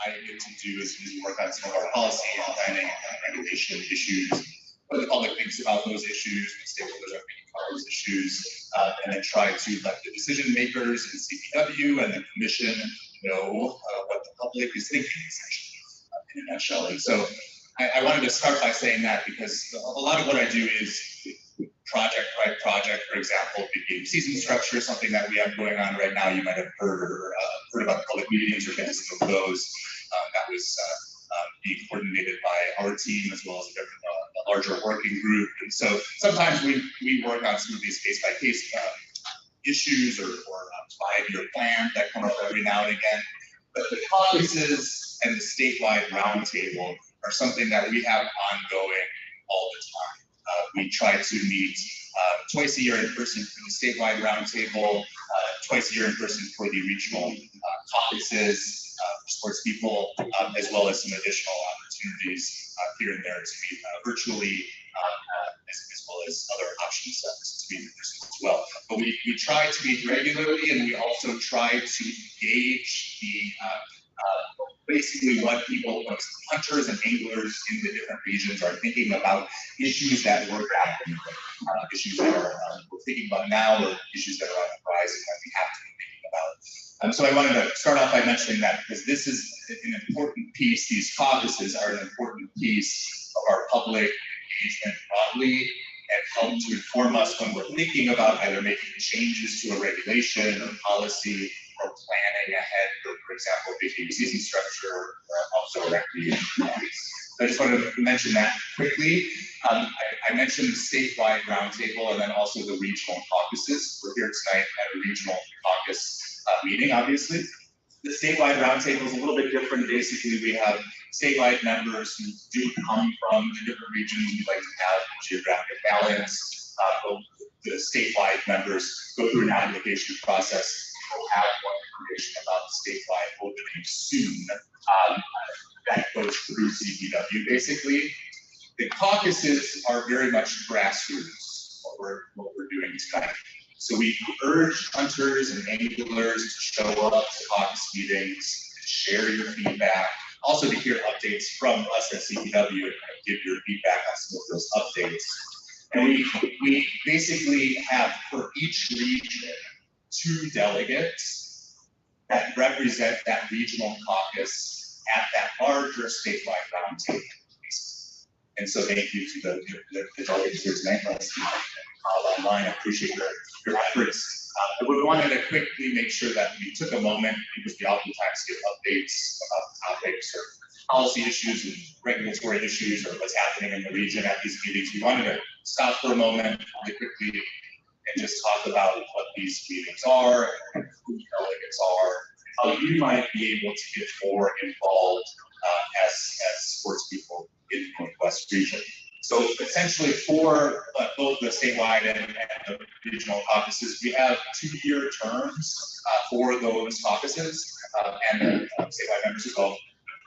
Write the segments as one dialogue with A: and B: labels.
A: I get to do is work on some of our policy and planning and regulation issues, what the public thinks about those issues, what stakeholders are thinking about those issues, and then try to let the decision makers in CPW and the commission know what the public is thinking, essentially, in a nutshell. And so I wanted to start by saying that because a lot of what I do is project by project. For example, big game season structure, something that we have going on right now. You might have heard about public meetings or been to some of those. That was being coordinated by our team as well as a larger working group. And so sometimes we work on some of these case-by-case issues or 5-year plan that come up every now and again. But the caucuses and the statewide roundtable are something that we have ongoing all the time. We try to meet twice a year in person for the statewide roundtable, twice a year in person for the regional caucuses for sports people, as well as some additional opportunities here and there to meet virtually, as well as other options to meet in person as well. But we try to meet regularly, and we also try to gauge the basically what people, hunters and anglers in the different regions are thinking about issues that we're grappling with, issues that we're thinking about now, or issues that are on the horizon that we have to be thinking about. So I wanted to start off by mentioning that because this is an important piece, these caucuses are an important piece of our public engagement broadly, and help to inform us when we're thinking about either making changes to a regulation or policy or planning ahead for example, big game season structure or also recreation plans. So I just wanted to mention that quickly. I mentioned the statewide roundtable and then also the regional caucuses. We're here tonight at a regional caucus meeting, obviously. The statewide roundtable is a little bit different. Basically, we have statewide members who do come from the different regions. We like to have geographic balance. The statewide members go through an application process. We'll have more information about the statewide opening soon. That goes through CPW, basically. The caucuses are very much grassroots, what we're doing tonight. So we urge hunters and anglers to show up to caucus meetings, to share your feedback, also to hear updates from us at CPW and give your feedback on some of those updates. And we basically have for each region 2 delegates that represent that regional caucus at that larger statewide roundtable. And so thank you to the delegates here tonight. Online, I appreciate your efforts. But we wanted to quickly make sure that we took a moment, because we oftentimes get updates about topics or policy issues and regulatory issues or what's happening in the region at these meetings. We wanted to stop for a moment really quickly and just talk about what these meetings are, and who the delegates are, how you might be able to get more involved as sports people in the Northwest region. So essentially for both the statewide and the regional caucuses, we have 2-year terms for those caucuses and the statewide members as well.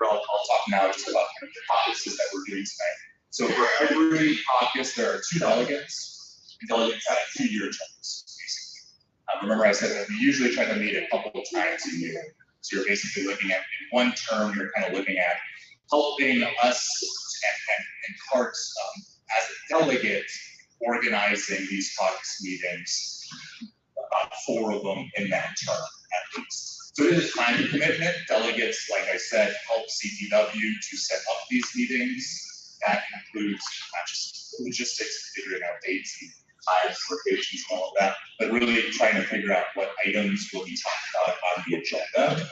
A: I'll talk now just about the caucuses that we're doing tonight. So for every caucus, there are 2 delegates, and delegates have 2-year terms, basically. Remember I said that we usually try to meet a couple of times a year. So you're basically looking at, in one term, you're kind of looking at helping us and CARTS as a delegate organizing these caucus meetings, about 4 of them in that term at least. So it is a time commitment. Delegates, like I said, help CPW to set up these meetings. That includes not just logistics, figuring out dates and times, locations, and all of that, but really trying to figure out what items will be talked about on the agenda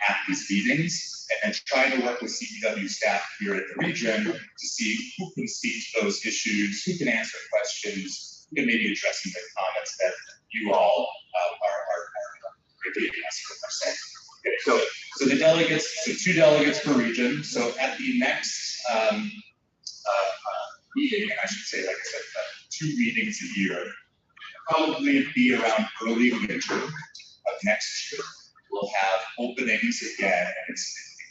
A: at these meetings, and trying to work with CPW staff here at the region to see who can speak to those issues, who can answer questions, who can maybe address some of the comments that you all are repeating us for. Okay, so the delegates, so 2 delegates per region. So at the next meeting, and I should say, like I said, 2 meetings a year, probably be around early winter of next year. We'll have openings again, and it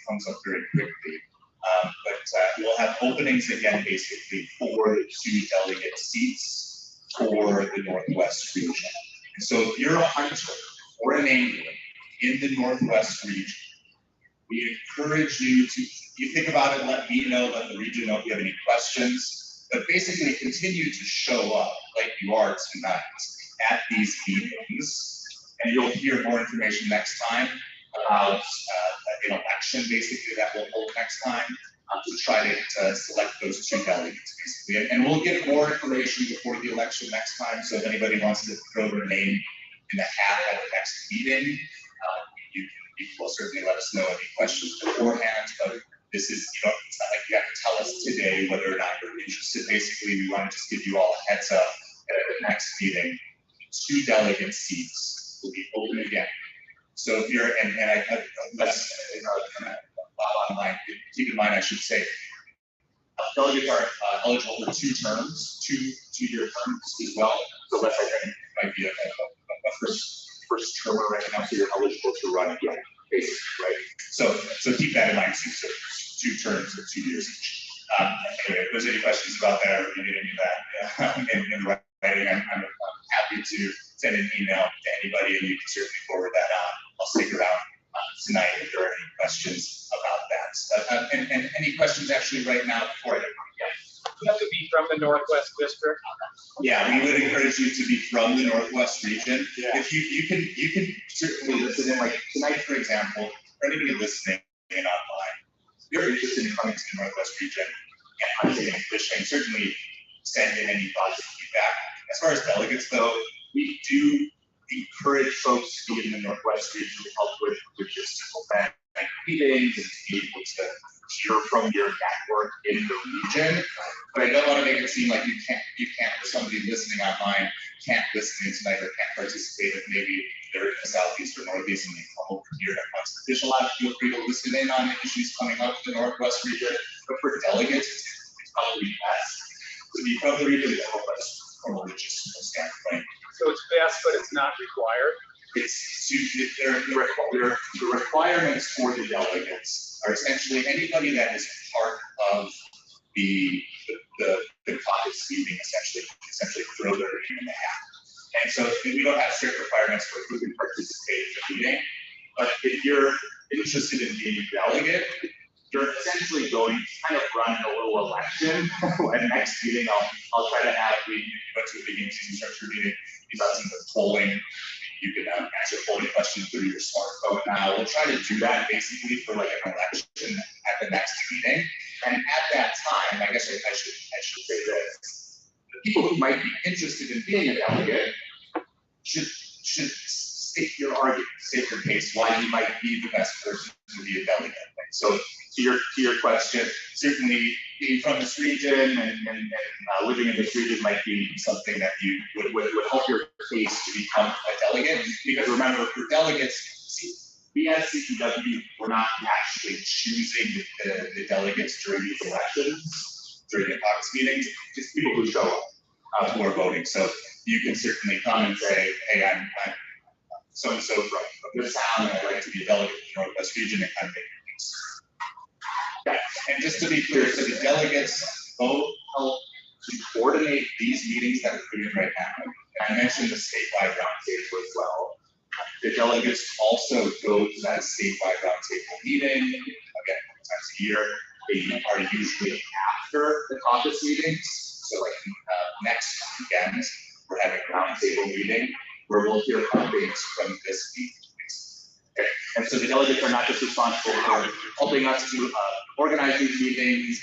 A: comes up very quickly. But we'll have openings again, basically, for the 2 delegate seats for the Northwest region. And so if you're a hunter or an angler in the Northwest region, we encourage you to, you think about it, let me know, let the region know if you have any questions, but basically continue to show up like you are tonight at these meetings, and you'll hear more information next time about an election, basically, that we'll hold next time to try to select those 2 delegates, basically. And we'll get more information before the election next time, so if anybody wants to throw their name in the hat at the next meeting, you will certainly let us know any questions beforehand, but this is, it's not like you have to tell us today whether or not you're interested. Basically, we want to just give you all a heads up that at the next meeting, 2 delegate seats will be open again. So if you're, and I unless online, keep in mind, I should say, delegates are eligible for 2 terms, 2-year terms as well. So let's say it might be a first term right now, so you're eligible to run again, basically, right? So keep that in mind too. So 2 terms of 2 years each. Anyway, if there's any questions about that, or if you need any of that in writing, I'm happy to send an email to anybody, and you can certainly forward that on. I'll stick around tonight if there are any questions about that. And any questions actually right now before I get on? Yeah.
B: You have to be from the Northwest District.
A: Yeah, we would encourage you to be from the Northwest region. Yeah. If you can certainly listen in, like tonight, for example, for anybody listening in online, if you're interested in coming to the Northwest region and hunting and fishing, certainly send in any thoughts and feedback. As far as delegates though, we do encourage folks to be in the Northwest region to help with logistical meetings and to be able to hear from your network in the region. But I don't want to make it seem like you can't, somebody listening online can't listen in tonight or can't participate if maybe they're in the Southeast or Northeast and they come over here and want to fish a lot. Feel free to listen in on the issues coming up in the Northwest region. But for delegates, it's probably best to be from the region to help us from a logistical standpoint.
B: So it's best, but it's not required.
A: The requirements for the delegates are essentially anybody that is part of the caucus meeting essentially throw their name in the hat. And so we don't have strict requirements for who can participate in the meeting, but if you're interested in being a delegate, you're essentially going to kind of run a little election. And next meeting, I'll try to have, we went to a beginning season structure meeting, we got some polling. You can answer polling questions through your smartphone now. We'll try to do that basically for like an election at the next meeting. And at that time, I guess I should say this. The people who might be interested in being a delegate should state your argument, state your case, why you might be the best person to be a delegate. So to your question, certainly being from this region and living in this region might be something that you would help your case to become a delegate. Because remember, for delegates, we as CPW, we're not actually choosing the delegates during these elections, during the caucus meetings, just people who show up, who are voting. So you can certainly come and say, hey, I'm so-and-so from this town, and I'd like to be a delegate in the Northwest region, and kind of make your case. Okay. And just to be clear, so the delegates both help to coordinate these meetings that we're doing right now. And I mentioned the statewide roundtable as well. The delegates also go to that statewide roundtable meeting, again, times a year. They are usually after the caucus meetings. So like next weekend, we're having a roundtable meeting where we'll hear updates from this week. Okay. And so the delegates are not just responsible for helping us to organize these meetings,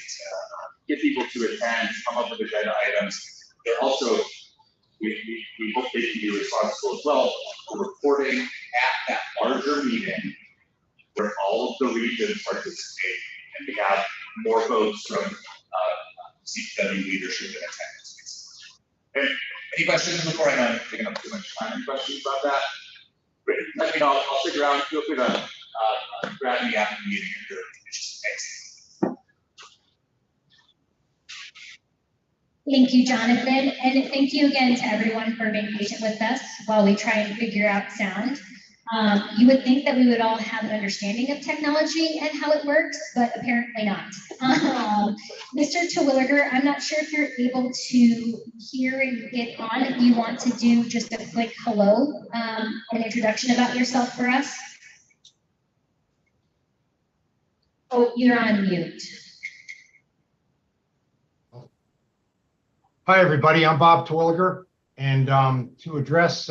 A: get people to attend, come up with agenda items. They're also, we hope they can be responsible as well for reporting at that larger meeting where all of the regions participate and we have more votes from CPW leadership in attendance. Okay. Any questions before I know taking up too much time? Any questions about that? Great. Let me know. I'll stick around. Feel free to grab me after the meeting if you're interested. Thanks.
C: Thank you, Jonathan. And thank you again to everyone for being patient with us while we try and figure out sound. You would think that we would all have an understanding of technology and how it works, but apparently not. Mr. Terwilliger, I'm not sure if you're able to hear and get on. If you want to do just a quick hello, an introduction about yourself for us. Oh, you're on mute.
D: Hi, everybody. I'm Bob Terwilliger, and to address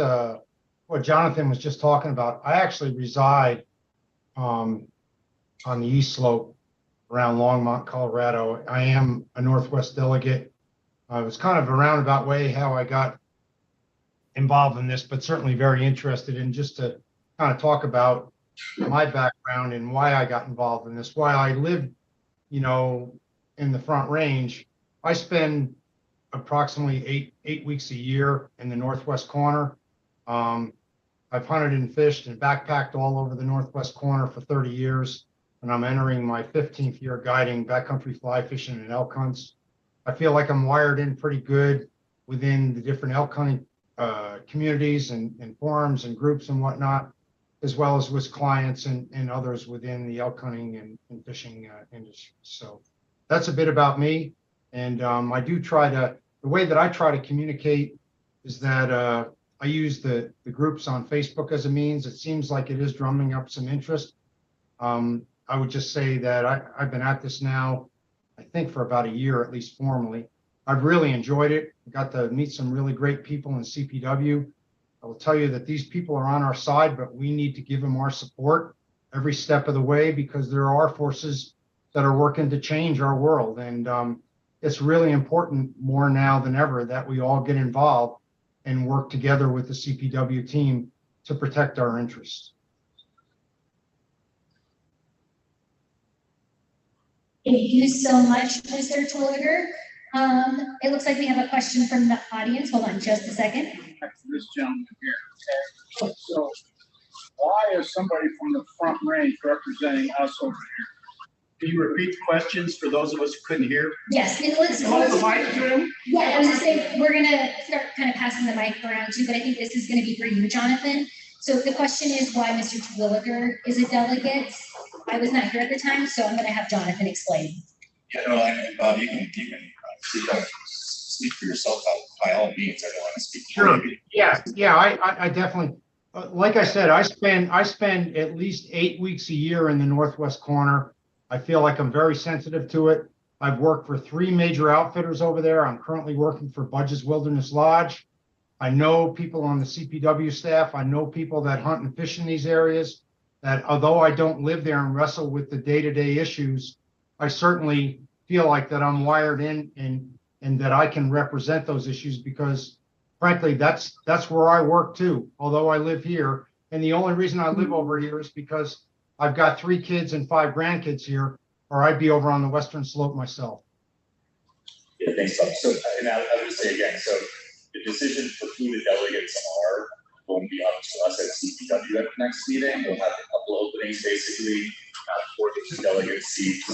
D: what Jonathan was just talking about, I actually reside on the East Slope around Longmont, Colorado. I am a Northwest delegate. It was kind of a roundabout way how I got involved in this, but certainly very interested in just to kind of talk about my background and why I got involved in this. While I live, you know, in the Front Range, I spend approximately eight weeks a year in the Northwest corner. I've hunted and fished and backpacked all over the Northwest corner for 30 years, and I'm entering my 15th year guiding backcountry fly fishing and elk hunts. I feel like I'm wired in pretty good within the different elk hunting communities and forums and groups and whatnot, as well as with clients and others within the elk hunting and fishing industry. So that's a bit about me. And I do try to, the way that I try to communicate is that I use the groups on Facebook as a means. It seems like it is drumming up some interest. I would just say that I've been at this now, I think for about a year, at least formally. I've really enjoyed it. I got to meet some really great people in CPW. I will tell you that these people are on our side, but we need to give them our support every step of the way because there are forces that are working to change our world. And it's really important more now than ever that we all get involved and work together with the CPW team to protect our interests.
C: Thank you so much, Mr. Terwilliger. It looks like we have a question from the audience. Hold on just a second.
E: This gentleman here. Okay. So why is somebody from the Front Range representing us over here?
F: Can you repeat the questions for those of us who couldn't hear?
C: Yes, and let's
F: Hold the mic to him.
C: Yeah, I was gonna say we're gonna start kind of passing the mic around too, but I think this is gonna be for you, Jonathan. So the question is why Mr. Terwilliger is a delegate. I was not here at the time, so I'm gonna have Jonathan explain.
A: Yeah, no, and Bob, you can speak for yourself by all means. I don't want to speak.
D: Sure. Yeah. I definitely. Like I said, I spend at least 8 weeks a year in the Northwest corner. I feel like I'm very sensitive to it. I've worked for 3 major outfitters over there. I'm currently working for Budge's Wilderness Lodge. I know people on the CPW staff. I know people that hunt and fish in these areas, that although I don't live there and wrestle with the day-to-day issues, I certainly feel like that I'm wired in and that I can represent those issues because frankly, that's where I work too, although I live here. And the only reason I live over here is because I've got 3 kids and 5 grandkids here, or I'd be over on the Western Slope myself.
A: Yeah, thanks, Tom. So, and I would say again, so the decision for who the delegates are won't be up to us at CPW at the next meeting. We'll have a couple openings basically for those delegate seats.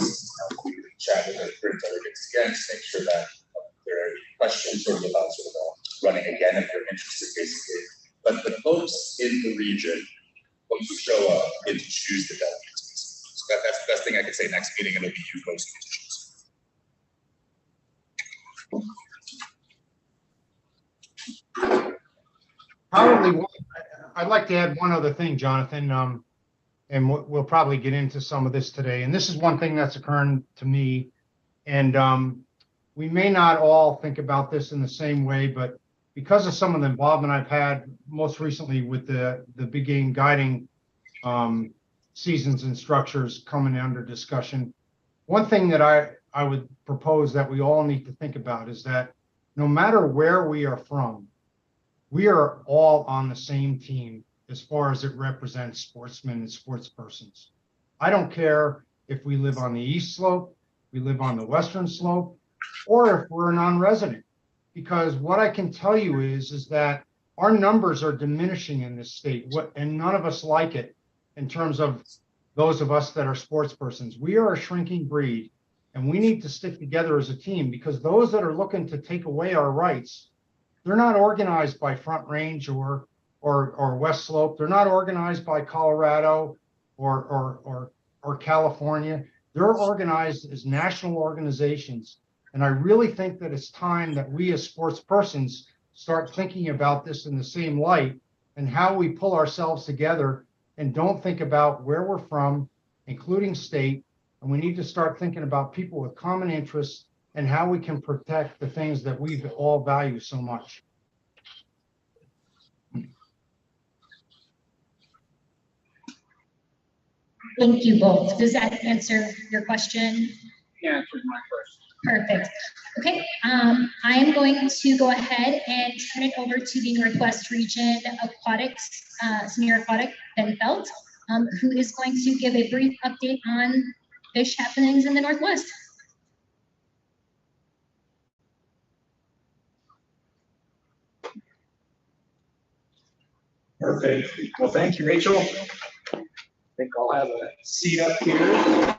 A: We can chat with the current delegates again to make sure that there are any questions about running again if they're interested, basically. But the folks in the region, folks who show up, get to choose the delegates. So that's the best thing I can say next meeting, and it'll be you folks who get to choose.
D: Probably, I'd like to add one other thing, Jonathan, and we'll probably get into some of this today. And this is one thing that's occurring to me, and we may not all think about this in the same way, but because of some of the involvement I've had most recently with the big game guiding seasons and structures coming under discussion, one thing that I would propose that we all need to think about is that no matter where we are from, we are all on the same team as far as it represents sportsmen and sportspersons. I don't care if we live on the East Slope, we live on the Western Slope, or if we're a non-resident. Because what I can tell you is that our numbers are diminishing in this state, and none of us like it in terms of those of us that are sportspersons. We are a shrinking breed, and we need to stick together as a team because those that are looking to take away our rights, they're not organized by Front Range or West Slope. They're not organized by Colorado or California. They're organized as national organizations. And I really think that it's time that we as sportspersons start thinking about this in the same light and how we pull ourselves together and don't think about where we're from, including state. And we need to start thinking about people with common interests and how we can protect the things that we all value so much.
C: Thank you both. Does that answer your question?
E: He answered my question.
C: Perfect. Okay, I am going to go ahead and turn it over to the Northwest Region Aquatics, Senior Aquatic Ben Felt, who is going to give a brief update on fish happenings in the Northwest.
G: Perfect. Well, thank you, Rachel. I think I'll have a seat up here.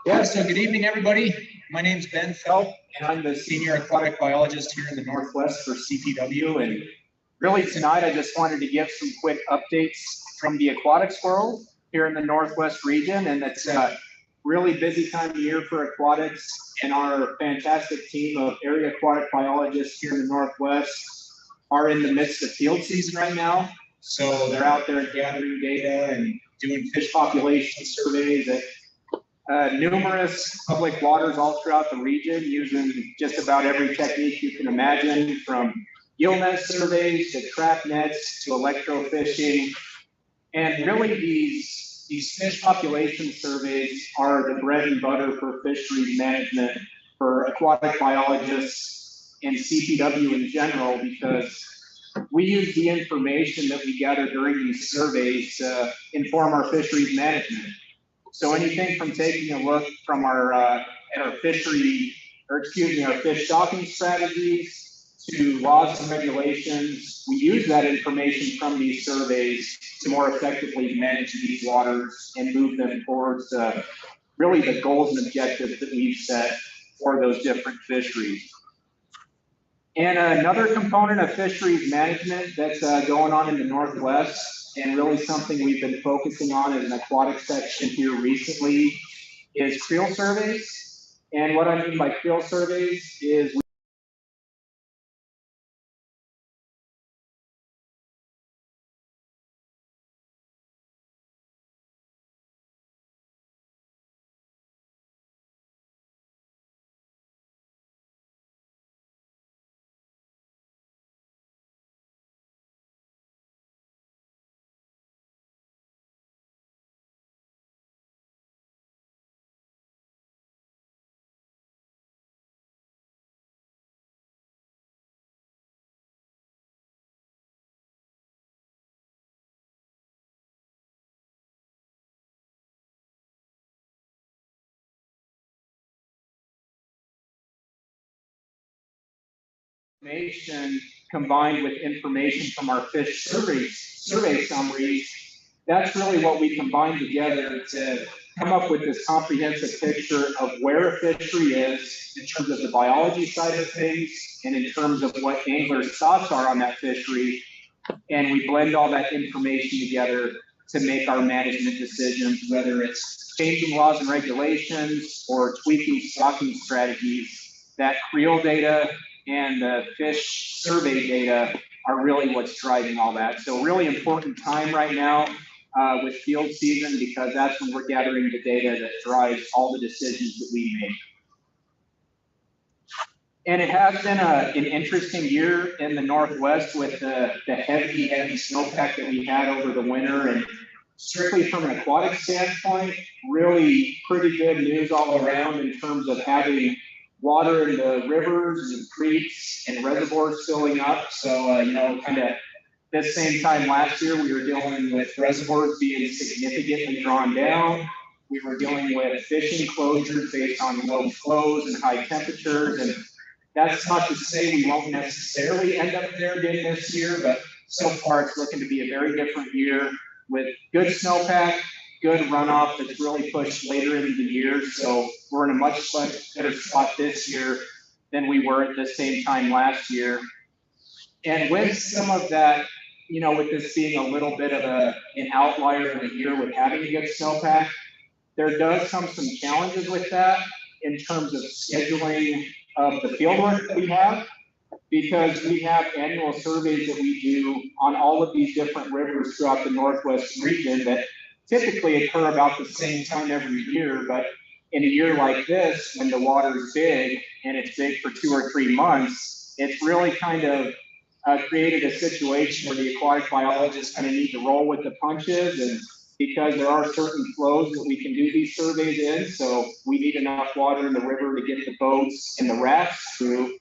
G: Yeah, so good evening, everybody. My name's Ben Felt, and I'm the Senior Aquatic Biologist here in the Northwest for CPW. And really tonight, I just wanted to give some quick updates from the aquatics world here in the Northwest region. And it's a really busy time of year for aquatics, and our fantastic team of area aquatic biologists here in the Northwest are in the midst of field season right now. So they're out there gathering data and doing fish population surveys at numerous public waters all throughout the region, using just about every technique you can imagine, from gill net surveys to trap nets to electrofishing. And really these fish population surveys are the bread and butter for fisheries management for aquatic biologists and CPW in general, because we use the information that we gather during these surveys to inform our fisheries management. So anything from taking a look from our fish stocking strategies to laws and regulations, we use that information from these surveys to more effectively manage these waters and move them towards really the goals and objectives that we've set for those different fisheries. And another component of fisheries management that's going on in the Northwest, and really something we've been focusing on as an aquatic section here recently, is creel surveys. And what I mean by creel surveys is information combined with information from our fish survey summaries, that's really what we combine together to come up with this comprehensive picture of where a fishery is in terms of the biology side of things and in terms of what anglers' thoughts are on that fishery. And we blend all that information together to make our management decisions, whether it's changing laws and regulations or tweaking stocking strategies. That creel data and the fish survey data are really what's driving all that. So really important time right now with field season, because that's when we're gathering the data that drives all the decisions that we make. And it has been an interesting year in the Northwest with the heavy snowpack that we had over the winter. And strictly from an aquatic standpoint, really pretty good news all around in terms of having water in the rivers and creeks and reservoirs filling up. So, you know, kind of this same time last year, we were dealing with reservoirs being significantly drawn down. We were dealing with fishing closures based on low flows and high temperatures. And that's not to say we won't necessarily end up there again this year, but so far it's looking to be a very different year with good snowpack, good runoff that's really pushed later into the year. So we're in a much better spot this year than we were at the same time last year. And with some of that, you know, with this being a little bit of an outlier in the year with having a good snowpack, there does come some challenges with that in terms of scheduling of the fieldwork that we have, because we have annual surveys that we do on all of these different rivers throughout the Northwest region that typically occur about the same time every year. But in a year like this, when the water is big and it's big for 2 or 3 months, it's really kind of created a situation where the aquatic biologists kind of need to roll with the punches, and because there are certain flows that we can do these surveys in, so we need enough water in the river to get the boats and the rafts through.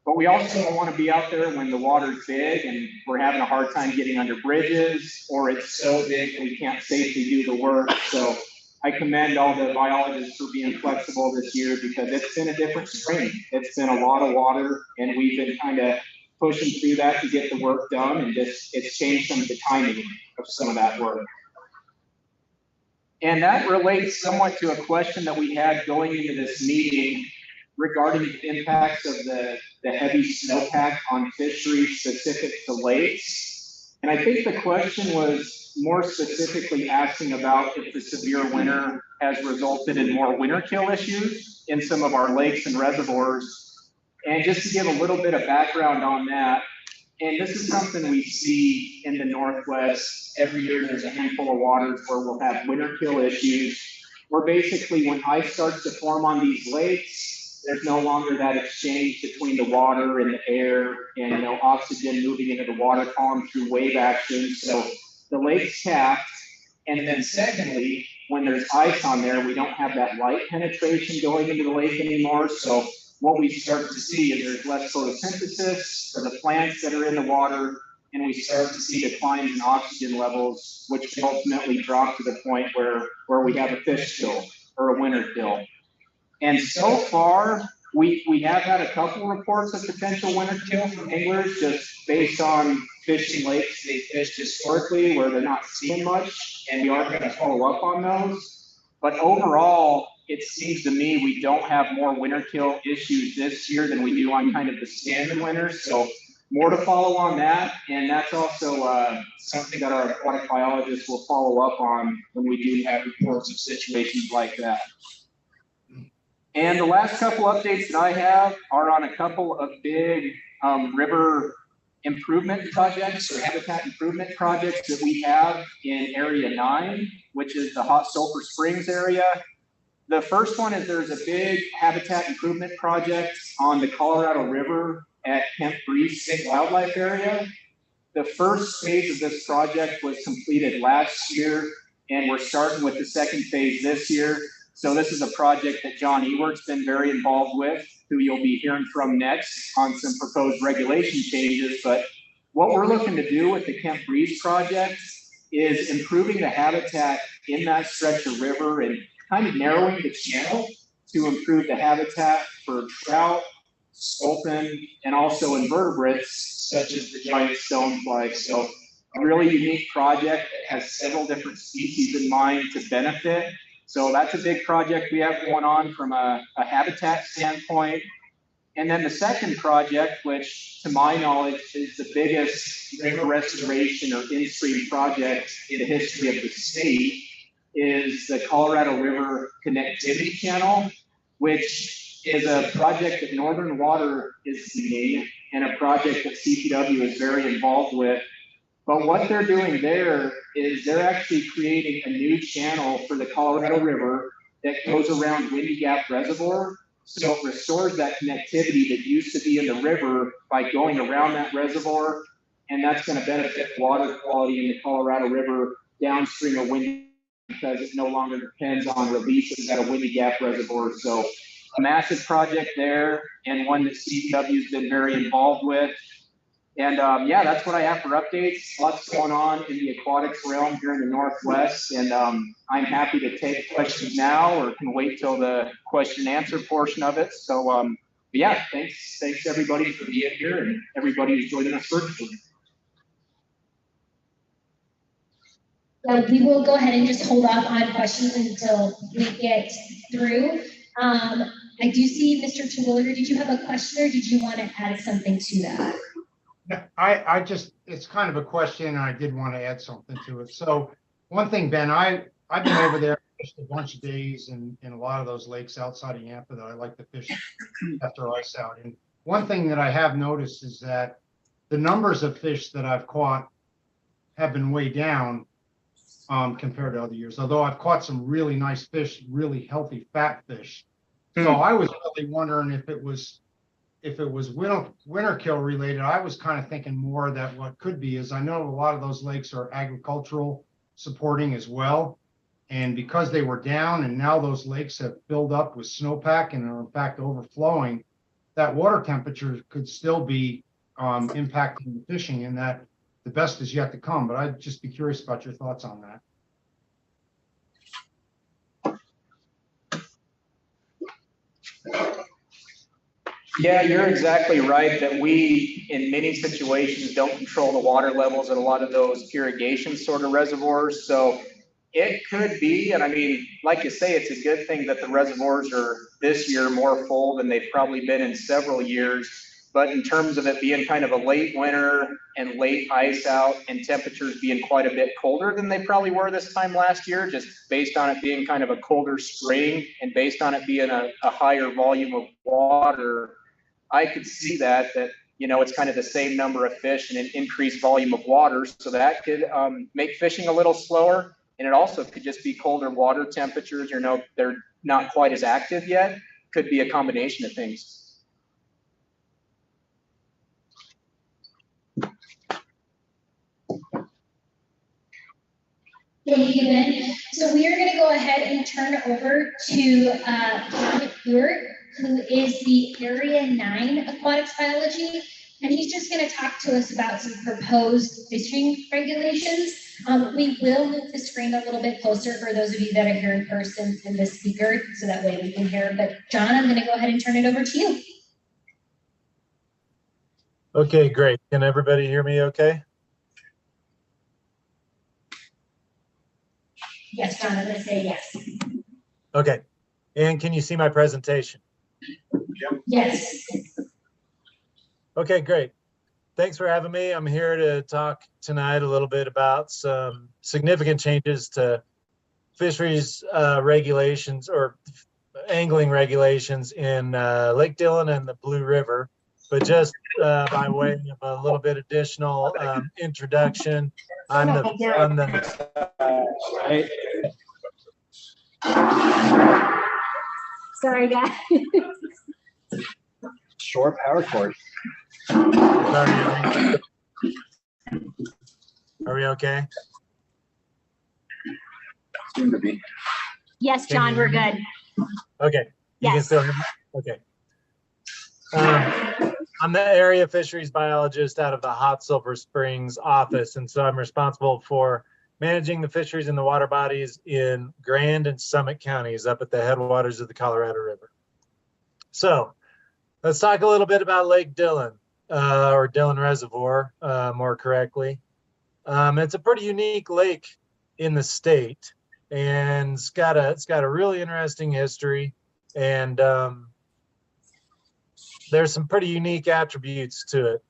G: But we also don't want to be out there when the water's big and we're having a hard time getting under bridges, or it's so big we can't safely do the work. So I commend all the biologists for being flexible this year, because it's been a different spring. It's been a lot of water, and we've been kind of pushing through that to get the work done, and it's changed some of the timing of some of that work. And that relates somewhat to a question that we had going into this meeting regarding the impacts of the heavy snowpack on fisheries specific to lakes. And I think the question was more specifically asking about if the severe winter has resulted in more winter kill issues in some of our lakes and reservoirs. And just to give a little bit of background on that, and this is something we see in the Northwest every year. There's a handful of waters where we'll have winter kill issues, where basically when ice starts to form on these lakes, there's no longer that exchange between the water and the air and, you know, oxygen moving into the water column through wave action. So the lake's capped. And then secondly, when there's ice on there, we don't have that light penetration going into the lake anymore. So what we start to see is there's less photosynthesis for the plants that are in the water, and we start to see declines in oxygen levels, which ultimately drop to the point where we have a fish kill or a winter kill. And so far, we have had a couple reports of potential winter kill from anglers, just based on fishing lakes they fished historically where they're not seeing much, and we are going to follow up on those. But overall, it seems to me we don't have more winter kill issues this year than we do on kind of the standard winters. So more to follow on that. And that's also something that our aquatic biologists will follow up on when we do have reports of situations like that. And the last couple updates that I have are on a couple of big river improvement projects or habitat improvement projects that we have in Area 9, which is the Hot Sulphur Springs area. The first one is there's a big habitat improvement project on the Colorado River at Kemp Breeze State Wildlife Area. The first phase of this project was completed last year, and we're starting with the second phase this year. So this is a project that John Ewert's been very involved with, who you'll be hearing from next on some proposed regulation changes. But what we're looking to do with the Kemp Breeze project is improving the habitat in that stretch of river and kind of narrowing the channel to improve the habitat for trout, sculpin, and also invertebrates such as the giant stonefly. So a really unique project that has several different species in mind to benefit. So that's a big project we have going on from a habitat standpoint. And then the second project, which to my knowledge is the biggest river restoration or in-stream project in the history of the state, is the Colorado River Connectivity Channel, which is a project that Northern Water is leading and a project that CPW is very involved with. But what they're doing there is they're actually creating a new channel for the Colorado River that goes around Windy Gap Reservoir. So it restores that connectivity that used to be in the river by going around that reservoir. And that's going to benefit water quality in the Colorado River downstream of Windy, because it no longer depends on releases at a Windy Gap Reservoir. So a massive project there, and one that CPW has been very involved with. And yeah, that's what I have for updates. Lots going on in the aquatics realm here in the Northwest. And I'm happy to take questions now, or can wait till the question and answer portion of it. So yeah, thanks everybody for being here, and everybody who's joining us virtually.
C: We will go ahead and just hold off on questions until we get through. I do see Mr. Terwilliger, did you have a question, or did you want to add something to that?
D: I just, it's kind of a question, and I did want to add something to it. So one thing, Ben, I've been over there just a bunch of days in a lot of those lakes outside of Yampa that I like to fish after ice out. And one thing that I have noticed is that the numbers of fish that I've caught have been way down compared to other years, although I've caught some really nice fish, really healthy fat fish. So I was really wondering if it was winter kill related. I was kind of thinking more that what could be is, I know a lot of those lakes are agricultural supporting as well. And because they were down and now those lakes have filled up with snowpack and are in fact overflowing, that water temperature could still be impacting the fishing, and that the best is yet to come. But I'd just be curious about your thoughts on that.
G: Yeah, you're exactly right that we, in many situations, don't control the water levels at a lot of those irrigation sort of reservoirs. So it could be, and I mean, like you say, it's a good thing that the reservoirs are this year more full than they've probably been in several years. But in terms of it being kind of a late winter and late ice out, and temperatures being quite a bit colder than they probably were this time last year, just based on it being kind of a colder spring and based on it being a higher volume of water, I could see that, you know, it's kind of the same number of fish and an increased volume of water. So that could make fishing a little slower. And it also could just be colder water temperatures, you know, they're not quite as active yet. Could be a combination of things.
C: Thank you, Ben. So we are going to go ahead and turn over to John Stewart, who is the Area 9 Aquatics Biology, and he's just going to talk to us about some proposed fishing regulations. We will move the screen a little bit closer for those of you that are here in person and the speaker, so that way we can hear. But John, I'm going to go ahead and turn it over to you.
H: Okay, great. Can everybody hear me okay?
C: Yes, John, I'm going to say yes.
H: Okay. And can you see my presentation?
C: Yes.
H: Okay, great. Thanks for having me. I'm here to talk tonight a little bit about some significant changes to fisheries regulations, or angling regulations in Lake Dillon and the Blue River. But just by way of a little bit additional introduction, I'm the
C: Sorry, guys.
F: Short power cord.
H: Are we okay?
F: Soon to be.
C: Yes, John, we're good.
H: Okay. You can still hear me? Okay. I'm the area fisheries biologist out of the Hot Sulphur Springs office, and so I'm responsible for managing the fisheries in the water bodies in Grand and Summit counties up at the headwaters of the Colorado River. So let's talk a little bit about Lake Dillon, or Dillon Reservoir, more correctly. It's a pretty unique lake in the state, and it's got a really interesting history, and there's some pretty unique attributes to it.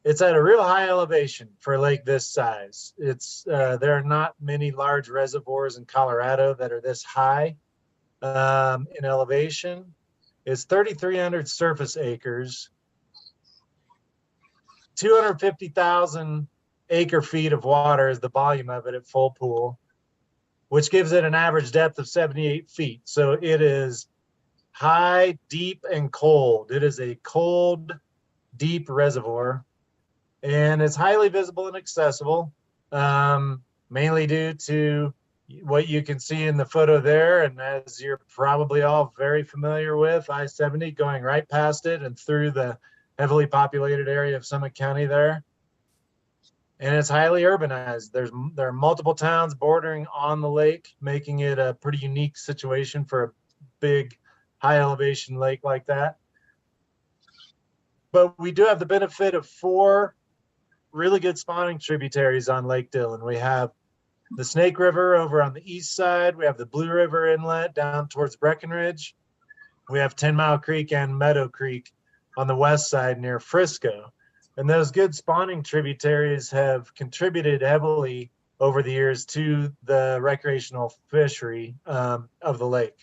H: It's at a real high elevation for a lake this size. There are not many large reservoirs in Colorado that are this high in elevation. It's 3,300 surface acres, 250,000 acre feet of water is the volume of it at full pool, which gives it an average depth of 78 feet. So it is high, deep, and cold. It is a cold, deep reservoir, and it's highly visible and accessible, mainly due to what you can see in the photo there. And as you're probably all very familiar with, I-70 going right past it and through the heavily populated area of Summit County there. And it's highly urbanized. There are multiple towns bordering on the lake, making it a pretty unique situation for a big, high elevation lake like that. But we do have the benefit of 4 really good spawning tributaries on Lake Dillon. We have the Snake River over on the east side. We have the Blue River Inlet down towards Breckenridge. We have 10 Mile Creek and Meadow Creek on the west side near Frisco. And those good spawning tributaries have contributed heavily over the years to the recreational fishery of the lake.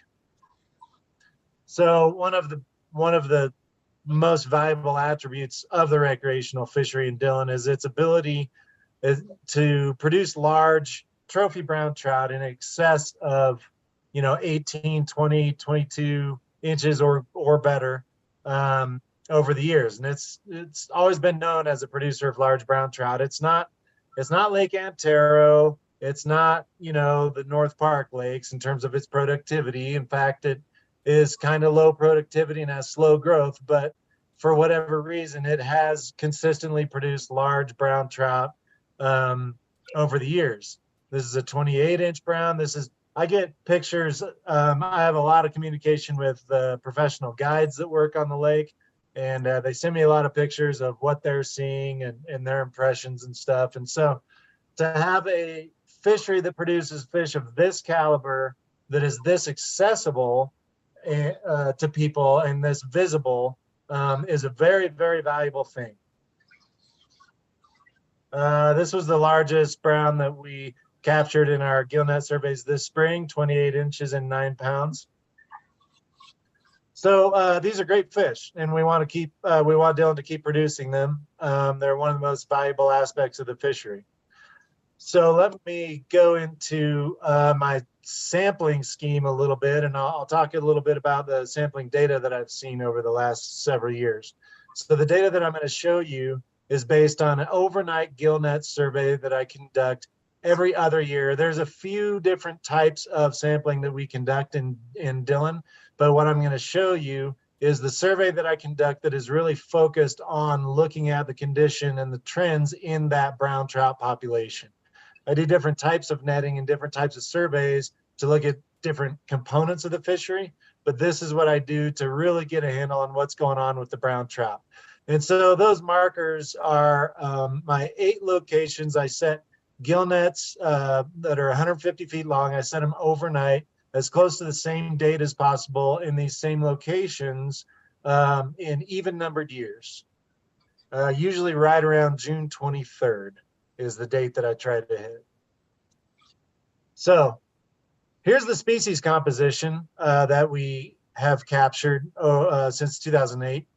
H: So one of the most valuable attributes of the recreational fishery in Dillon is its ability to produce large trophy brown trout in excess of 18, 20, 22 inches or better over the years. And it's always been known as a producer of large brown trout. It's not Lake Antero, it's not the North Park lakes in terms of its productivity. In fact, it is kind of low productivity and has slow growth, but for whatever reason, it has consistently produced large brown trout over the years. This is a 28-inch brown. I get pictures. I have a lot of communication with professional guides that work on the lake, and they send me a lot of pictures of what they're seeing and their impressions and stuff. And so to have a fishery that produces fish of this caliber, that is this accessible to people and this visible, is a very, very valuable thing. This was the largest brown that we captured in our gillnet surveys this spring, 28 inches and 9 pounds. So these are great fish, and we want Dillon to keep producing them. They're one of the most valuable aspects of the fishery. So let me go into my sampling scheme a little bit, and I'll talk a little bit about the sampling data that I've seen over the last several years. So the data that I'm going to show you is based on an overnight gillnet survey that I conduct every other year. There's a few different types of sampling that we conduct in Dillon, but what I'm going to show you is the survey that I conduct that is really focused on looking at the condition and the trends in that brown trout population. I do different types of netting and different types of surveys to look at different components of the fishery, but this is what I do to really get a handle on what's going on with the brown trout. And so those markers are my 8 locations. I set gill nets that are 150 feet long. I set them overnight as close to the same date as possible in these same locations in even numbered years. Usually right around June 23rd is the date that I try to hit. So here's the species composition that we have captured since 2008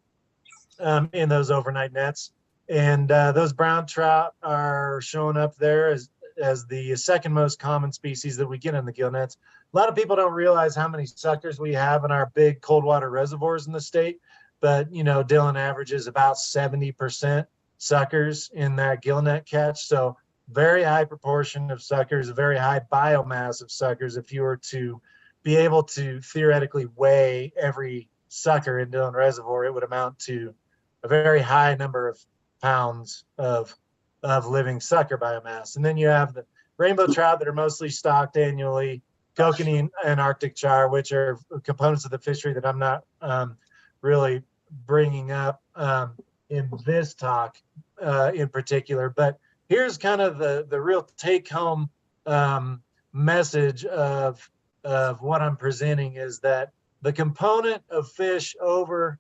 H: in those overnight nets. And those brown trout are showing up there as the second most common species that we get in the gill nets. A lot of people don't realize how many suckers we have in our big cold water reservoirs in the state, but Dillon averages about 70% suckers in that gill net catch. So very high proportion of suckers, a very high biomass of suckers. If you were to be able to theoretically weigh every sucker in Dillon Reservoir, it would amount to a very high number of pounds of living sucker biomass. And then you have the rainbow trout that are mostly stocked annually, kokanee and Arctic char, which are components of the fishery that I'm not really bringing up in this talk in particular. But here's kind of the real take-home message of what I'm presenting is that the component of fish over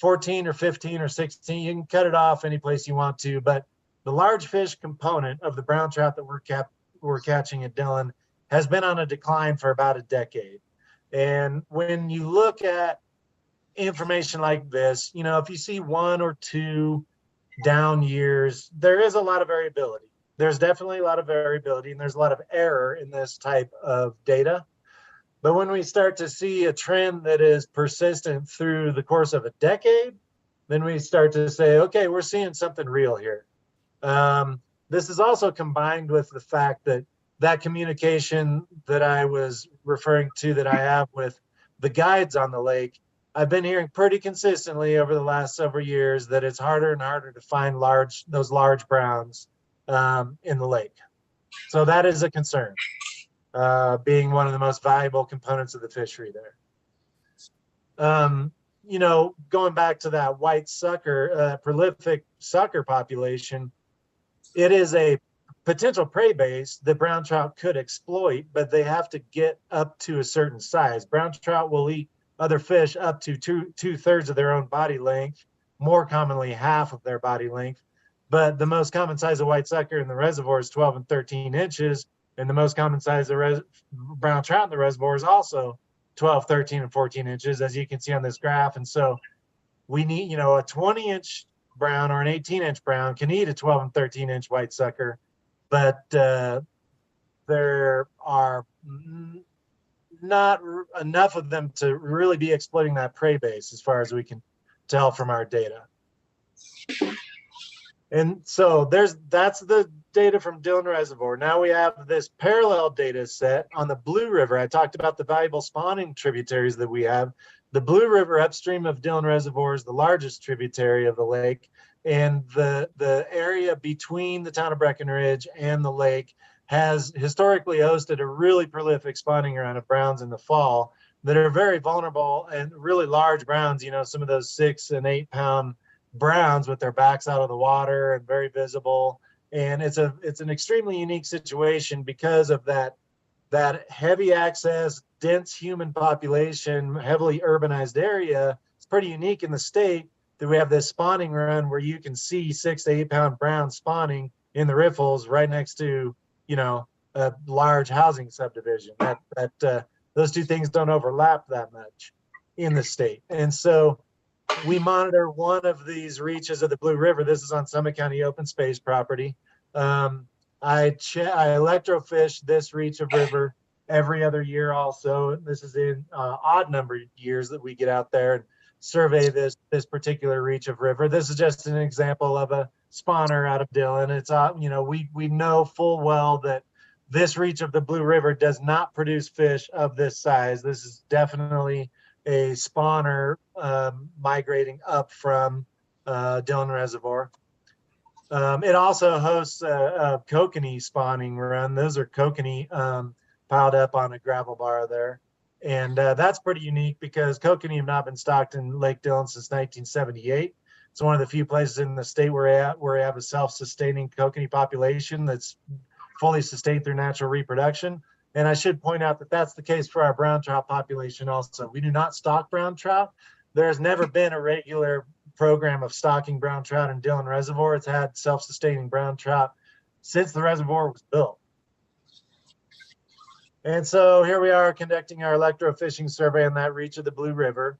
H: 14 or 15 or 16, you can cut it off any place you want to, but the large fish component of the brown trout that we're catching at Dillon has been on a decline for about a decade. And when you look at information like this, you know, if you see 1 or 2 down years, there is a lot of variability. There's definitely a lot of variability and there's a lot of error in this type of data. But when we start to see a trend that is persistent through the course of a decade, then we start to say, okay, we're seeing something real here. This is also combined with the fact that that communication that I was referring to that I have with the guides on the lake, I've been hearing pretty consistently over the last several years that it's harder and harder to find those large browns in the lake. So that is a concern. Being one of the most valuable components of the fishery there. You know, going back to that white sucker, prolific sucker population, it is a potential prey base that brown trout could exploit, but they have to get up to a certain size. Brown trout will eat other fish up to two-thirds of their own body length, more commonly half of their body length. But the most common size of white sucker in the reservoir is 12 and 13 inches. And the most common size of brown trout in the reservoir is also 12, 13, and 14 inches, as you can see on this graph. And so we need, you know, a 20-inch brown or an 18-inch brown can eat a 12 and 13-inch white sucker, but there are not enough of them to really be exploiting that prey base as far as we can tell from our data. And so that's the data from Dillon Reservoir. Now we have this parallel data set on the Blue River. I talked about the valuable spawning tributaries that we have. The Blue River upstream of Dillon Reservoir is the largest tributary of the lake. And the area between the town of Breckenridge and the lake has historically hosted a really prolific spawning ground of browns in the fall that are very vulnerable and really large browns, you know, some of those 6 and 8 pound browns with their backs out of the water and very visible. And it's an extremely unique situation because of that heavy access, dense human population, heavily urbanized area. It's pretty unique in the state that we have this spawning run where you can see 6 to 8 pound browns spawning in the riffles right next to, you know, a large housing subdivision. Those two things don't overlap that much in the state. And so we monitor one of these reaches of the Blue River. This is on Summit County open space property. I electrofish this reach of river every other year also. This is in odd number years that we get out there and survey this particular reach of river. This is just an example of a spawner out of Dillon. It's, you know, we know full well that this reach of the Blue River does not produce fish of this size. This is definitely a spawner migrating up from Dillon Reservoir. It also hosts a kokanee spawning run. Those are kokanee piled up on a gravel bar there. And that's pretty unique because kokanee have not been stocked in Lake Dillon since 1978. It's one of the few places in the state where we have a self-sustaining kokanee population that's fully sustained through natural reproduction. And I should point out that that's the case for our brown trout population also. We do not stock brown trout. There has never been a regular program of stocking brown trout in Dillon Reservoir. It's had self-sustaining brown trout since the reservoir was built. And so here we are conducting our electrofishing survey on that reach of the Blue River.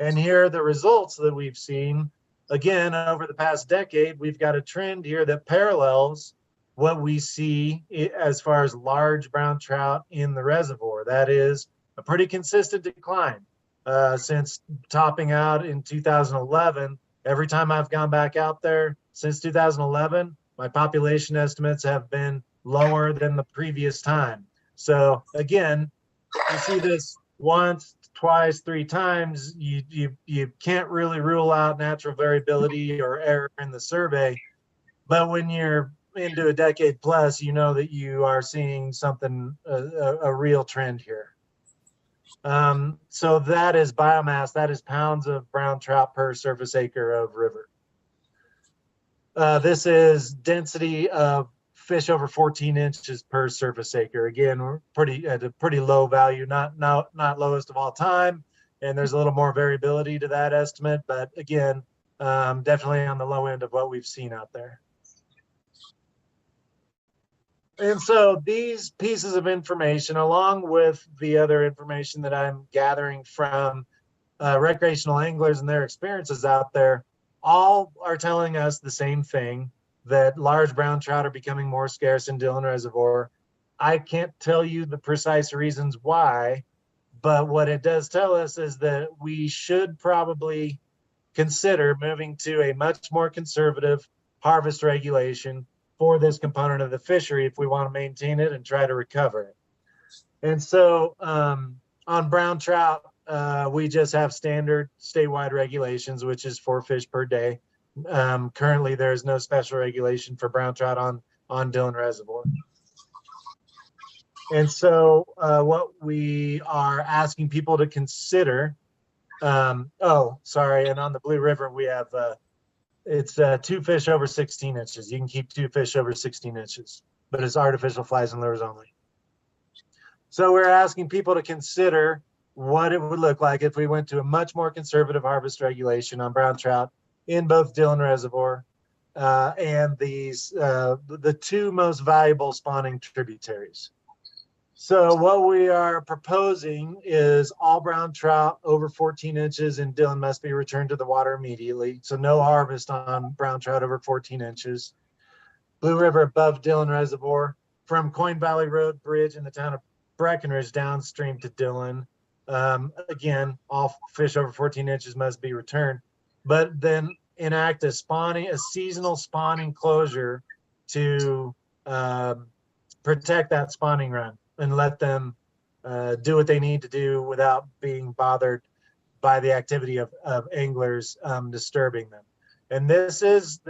H: And here are the results that we've seen. Again, over the past decade, we've got a trend here that parallels what we see as far as large brown trout in the reservoir. That is a pretty consistent decline since topping out in 2011. Every time I've gone back out there since 2011, my population estimates have been lower than the previous time. So again, you see this once, twice, 3 times, you can't really rule out natural variability or error in the survey. But when you're into a decade plus, you know that you are seeing something, a real trend here. So that is biomass, that is pounds of brown trout per surface acre of river. This is density of fish over 14 inches per surface acre. Again, we're at a pretty low value, not lowest of all time. And there's a little more variability to that estimate, but again, definitely on the low end of what we've seen out there. And so these pieces of information, along with the other information that I'm gathering from recreational anglers and their experiences out there, all are telling us the same thing, that large brown trout are becoming more scarce in Dillon Reservoir. I can't tell you the precise reasons why, but what it does tell us is that we should probably consider moving to a much more conservative harvest regulation for this component of the fishery if we want to maintain it and try to recover it. And so on brown trout, we just have standard statewide regulations, which is 4 fish per day. Currently, there is no special regulation for brown trout on Dillon Reservoir. And so what we are asking people to consider, and on the Blue River, we have, it's 2 fish over 16 inches. You can keep 2 fish over 16 inches, but it's artificial flies and lures only. So we're asking people to consider what it would look like if we went to a much more conservative harvest regulation on brown trout in both Dillon Reservoir and the 2 most valuable spawning tributaries. So what we are proposing is all brown trout over 14 inches in Dillon must be returned to the water immediately. So no harvest on brown trout over 14 inches. Blue River above Dillon Reservoir from Coin Valley Road Bridge in the town of Breckenridge downstream to Dillon. Again, all fish over 14 inches must be returned, but then enact a seasonal spawning closure to protect that spawning run and let them do what they need to do without being bothered by the activity of anglers disturbing them. And this is,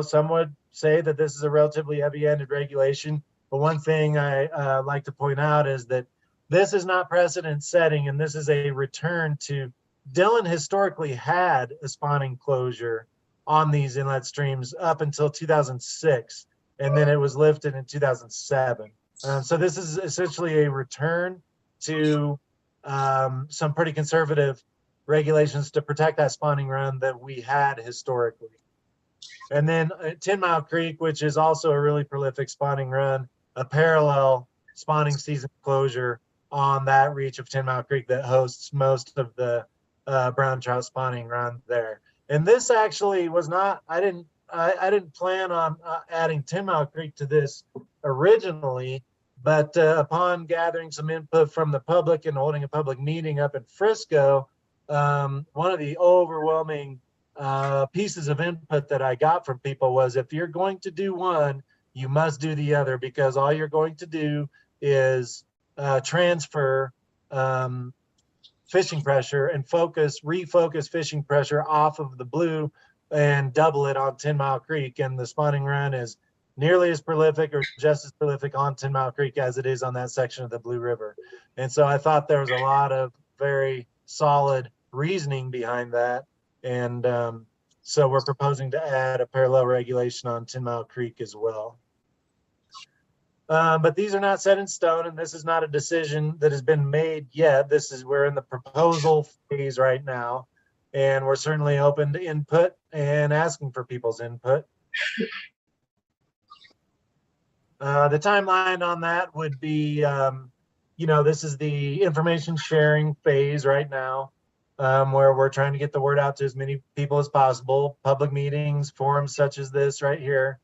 H: some would say that this is a relatively heavy-handed regulation, but one thing I like to point out is that this is not precedent setting, and this is a return to, Dillon historically had a spawning closure on these inlet streams up until 2006, and then it was lifted in 2007. So this is essentially a return to some pretty conservative regulations to protect that spawning run that we had historically. And then 10 Mile Creek, which is also a really prolific spawning run, a parallel spawning season closure on that reach of 10 Mile Creek that hosts most of the brown trout spawning run there. And this actually was not, I didn't plan on adding 10 Mile Creek to this originally, but upon gathering some input from the public and holding a public meeting up in Frisco, one of the overwhelming pieces of input that I got from people was, if you're going to do one, you must do the other, because all you're going to do is transfer fishing pressure and refocus fishing pressure off of the Blue and double it on 10 Mile Creek. And the spawning run is nearly as prolific or just as prolific on 10 Mile Creek as it is on that section of the Blue River. And so I thought there was a lot of very solid reasoning behind that. And so we're proposing to add a parallel regulation on 10 Mile Creek as well. But these are not set in stone, and this is not a decision that has been made yet. We're in the proposal phase right now, and we're certainly open to input and asking for people's input. The timeline on that would be, this is the information sharing phase right now, where we're trying to get the word out to as many people as possible, public meetings, forums such as this right here.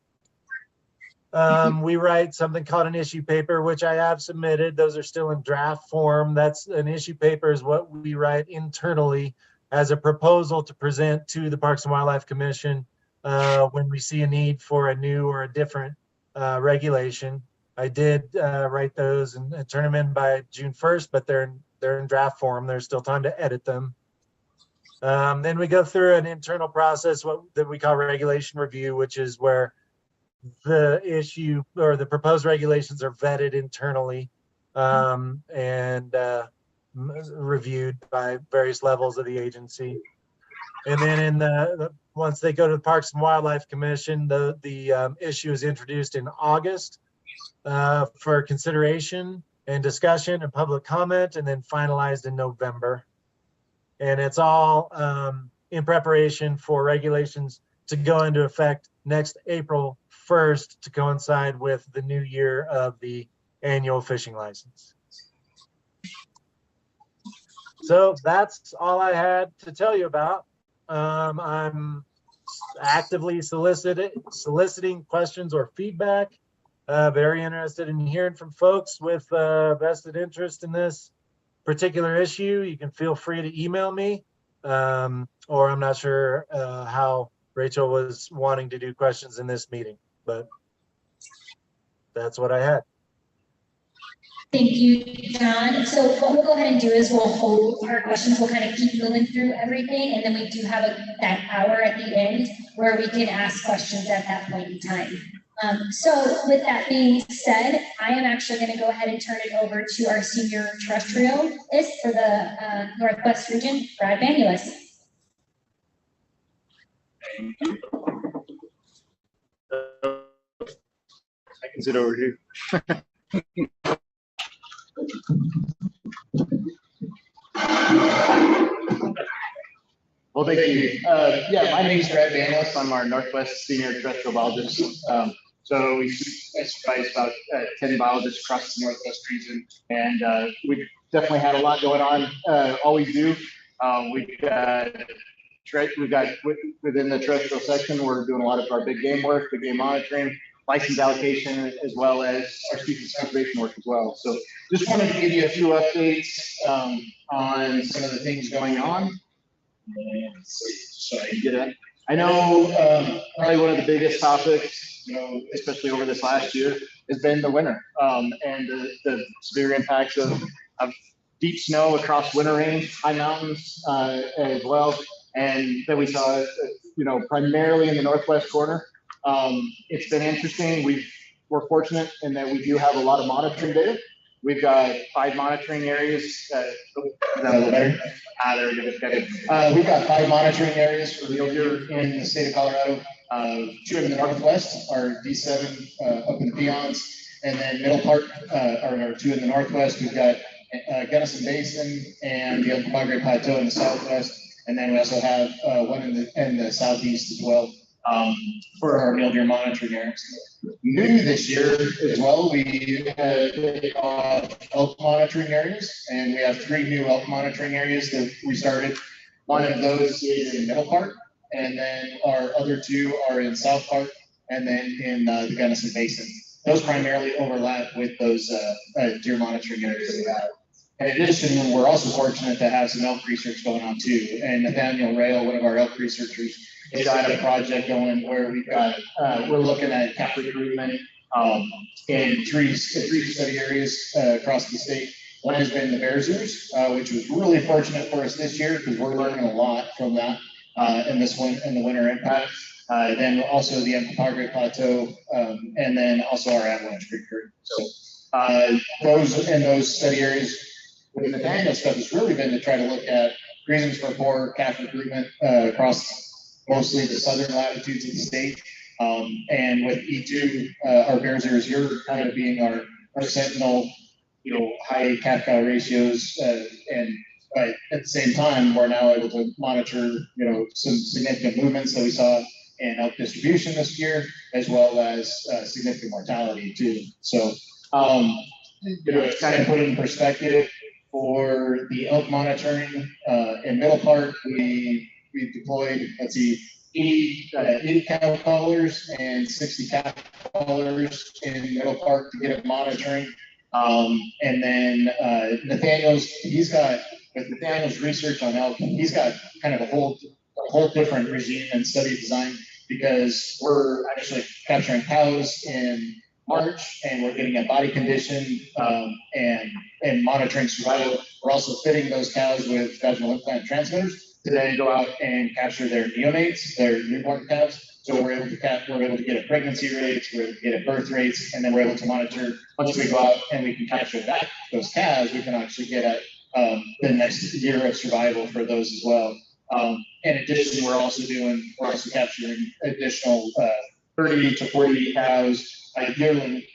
H: We write something called an issue paper, which I have submitted. Those are still in draft form. That's an issue paper is what we write internally as a proposal to present to the Parks and Wildlife Commission when we see a need for a new or a different regulation. I did write those and turn them in by June 1st, but they're in draft form. There's still time to edit them. Then we go through an internal process that we call regulation review, which is where the issue or the proposed regulations are vetted internally. And reviewed by various levels of the agency. And then in once they go to the Parks and Wildlife Commission, the issue is introduced in August for consideration and discussion and public comment, and then finalized in November. And it's all in preparation for regulations to go into effect next April 1st to coincide with the new year of the annual fishing license. So that's all I had to tell you about. I'm actively soliciting questions or feedback. Very interested in hearing from folks with vested interest in this particular issue. You can feel free to email me, or I'm not sure how Rachel was wanting to do questions in this meeting, but that's what I had.
C: Thank you, John. So what we'll go ahead and do is we'll hold our questions. We'll kind of keep moving through everything. And then we do have that hour at the end where we can ask questions at that point in time. So with that being said, I am actually going to go ahead and turn it over to our senior terrestrialist for the Northwest region, Brad Vanulis.
F: I can sit over here. Well, thank you. Yeah, my name is Brad Vanulis. I'm our Northwest Senior Terrestrial Biologist. So we supervise about 10 biologists across the Northwest region, and we've definitely had a lot going on. Always do. We've got within the terrestrial section, we're doing a lot of our big game work, big game monitoring, license allocation, as well as our species conservation work as well. So just wanted to give you a few updates on some of the things going on. So I know probably one of the biggest topics, especially over this last year, has been the winter and the severe impacts of deep snow across winter range, high mountains as well. And then we saw, primarily in the northwest corner. It's been interesting. We're fortunate in that we do have a lot of monitoring data. We've got 5 monitoring areas. Is that a little better? There we go. We've got 5 monitoring areas for real here in the state of Colorado. 2 in the northwest are D7 up in the Peons, and then middle part are 2 in the northwest. We've got Gunnison Basin and the Upper Padre Plateau in the southwest, and then we also have one in the southeast as well. For our mule deer monitoring areas. New this year as well, we have elk monitoring areas, and we have 3 new elk monitoring areas that we started. One of those is in Middle Park, and then our other 2 are in South Park, and then in the Gunnison Basin. Those primarily overlap with those deer monitoring areas that we have. In addition, we're also fortunate to have some elk research going on too. And Nathaniel Rail, one of our elk researchers, has got a project going where we're looking at calf recruitment in 3 study areas across the state. One has been the Bears Ears, which was really fortunate for us this year because we're learning a lot from that in the winter impact. Then also the Empapagre Plateau, and then also our Avalanche Creek Creek. So those study areas with Nathaniel stuff has really been to try to look at reasons for poor calf recruitment across mostly the southern latitudes of the state. And with E2, our Bears Ears here kind of being our sentinel, high calf cow ratios, but at the same time, we're now able to monitor, some significant movements that we saw in elk distribution this year, as well as significant mortality too. So, it's kind of put in perspective for the elk monitoring in Middle Park. We've deployed, 80 cow collars and 60 calf collars in Middle Park to get it monitoring. And then Nathaniel's research on elk, he's got kind of a whole different regime and study design, because we're actually capturing cows in March and we're getting at body condition and monitoring survival. We're also fitting those cows with vaginal implant transmitters to then go out and capture their neonates, their newborn calves. So we're able to get at pregnancy rates, we're able to get at birth rates, and then we're able to monitor. Once we go out and we can capture those calves, we can actually get at the next year of survival for those as well. In addition, we're also capturing additional 30 to 40 cows, yearly,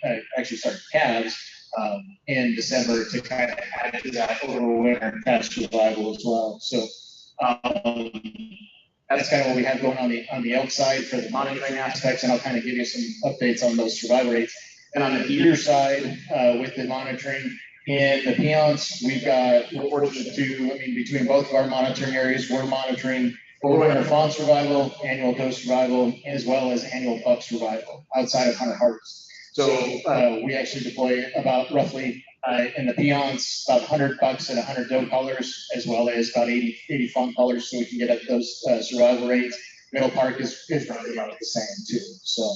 F: calves, in December to kind of add to that overall winter catch survival as well. So that's kind of what we have going on the elk side for the monitoring aspects, and I'll kind of give you some updates on those survival rates. And on the deer side, with the monitoring in the peons, we're fortunate to, between both of our monitoring areas, we're monitoring overwinter fawn survival, annual doe survival, as well as annual buck survival outside of hunter harvest. So we actually deploy about roughly in the peons, about 100 bucks and 100 doe collars, as well as about 80 fawn collars, so we can get at those survival rates. Middle Park is roughly about the same too. So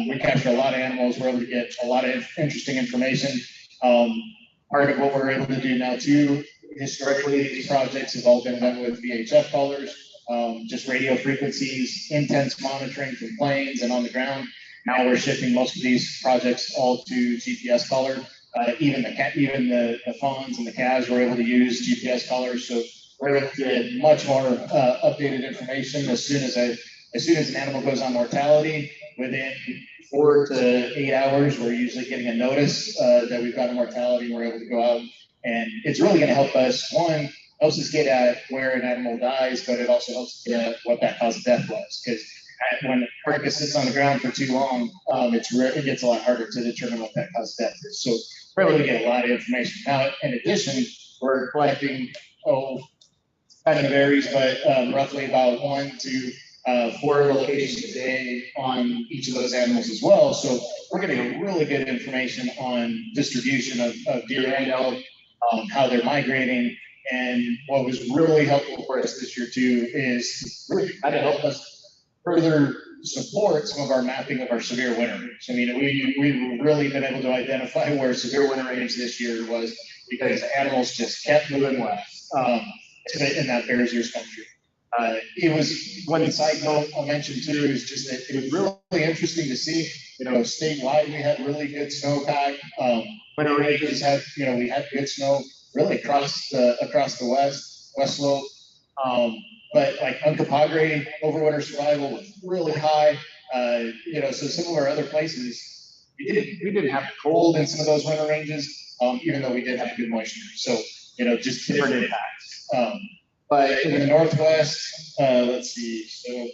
F: we capture a lot of animals. We're able to get a lot of interesting information. Part of what we're able to do now too, historically, these projects have all been done with VHF collars, just radio frequencies, intense monitoring from planes and on the ground. Now we're shifting most of these projects all to GPS collar. Even the fawns and the calves we're able to use GPS collars. So we're able to get much more updated information as soon as an animal goes on mortality. Within 4 to 8 hours, we're usually getting a notice that we've got a mortality, and we're able to go out. And it's really going to help us. One, helps us get at where an animal dies, but it also helps us get at what that cause of death was. Because when the carcass sits on the ground for too long, it gets a lot harder to determine what that cause of death is. So we're able to get a lot of information. Now, in addition, we're collecting, kind of varies, but roughly about 1 to 4 locations a day on each of those animals as well. So we're getting really good information on distribution of deer and elk, how they're migrating. And what was really helpful for us this year too is really kind of help us further support some of our mapping of our severe winter range. We've really been able to identify where severe winter range this year was, because animals just kept moving west in that Bears Ears country. It was one side note I'll mention too is just that it was really interesting to see, statewide we had really good snowpack. Winter ranges had, we had good snow really across the west slope. But like Uncompahgre overwinter survival was really high. So some of our other places, we didn't have cold in some of those winter ranges, even though we did have good moisture. So, just different impacts. But in the Northwest, let's see, so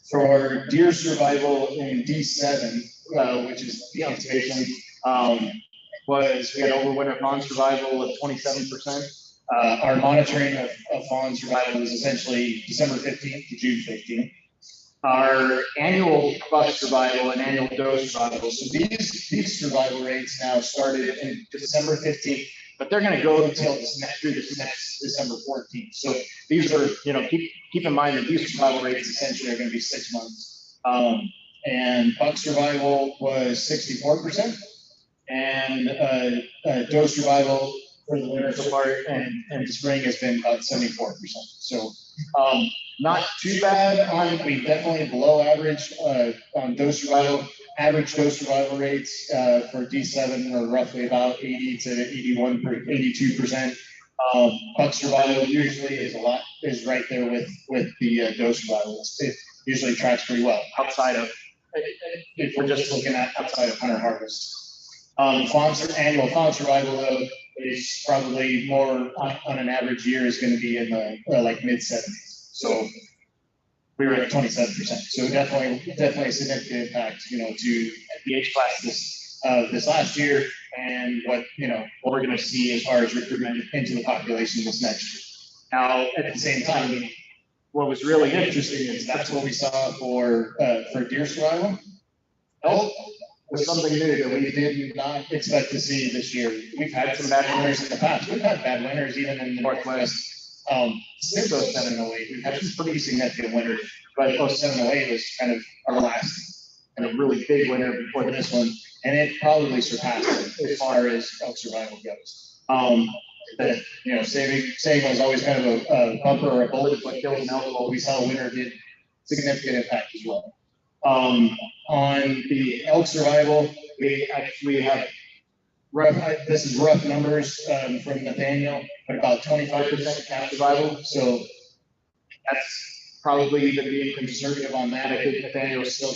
F: for deer survival in D7, which is the observation, we had overwinter fawn survival of 27%. Our monitoring of fawn survival is essentially December 15th to June 15th. Our annual buck survival and annual doe survival. So these survival rates now started in December 15th, but they're going to go until through this next December 14th. So these are, keep in mind that these survival rates essentially are going to be 6 months. And buck survival was 64%, and doe survival for the winter so far and the spring has been about 74%. So not too bad. We definitely below average on doe survival. Average doe survival rates for D7 are roughly about 80 to 82%. Buck survival usually is right there with the doe survival. It usually tracks pretty well outside of, if we're just looking at outside of hunter harvest. Annual fawn survival though is probably more on an average year is going to be in the like mid 70s. So we were at 27%. So definitely a significant impact, to the age class this last year, and what we're going to see as far as recruitment into the population this next year. Now, at the same time, what was really interesting is that's what we saw for deer survival. Elk was something new that we did not expect to see this year. We've had some bad winters in the past. We've had bad winters even in the Northwest. Since 07 and 08, we've had some pretty significant winters, but 07 and 08 was kind of our last kind of really big winter before this one, and it probably surpassed it as far as elk survival goes. Saying was always kind of a bumper or a bullet if what kills an elk. Well, we saw winter did significant impact as well. On the elk survival, we this is rough numbers from Nathaniel, but about 25% calf survival. So that's probably even being conservative on that. I think Nathaniel is still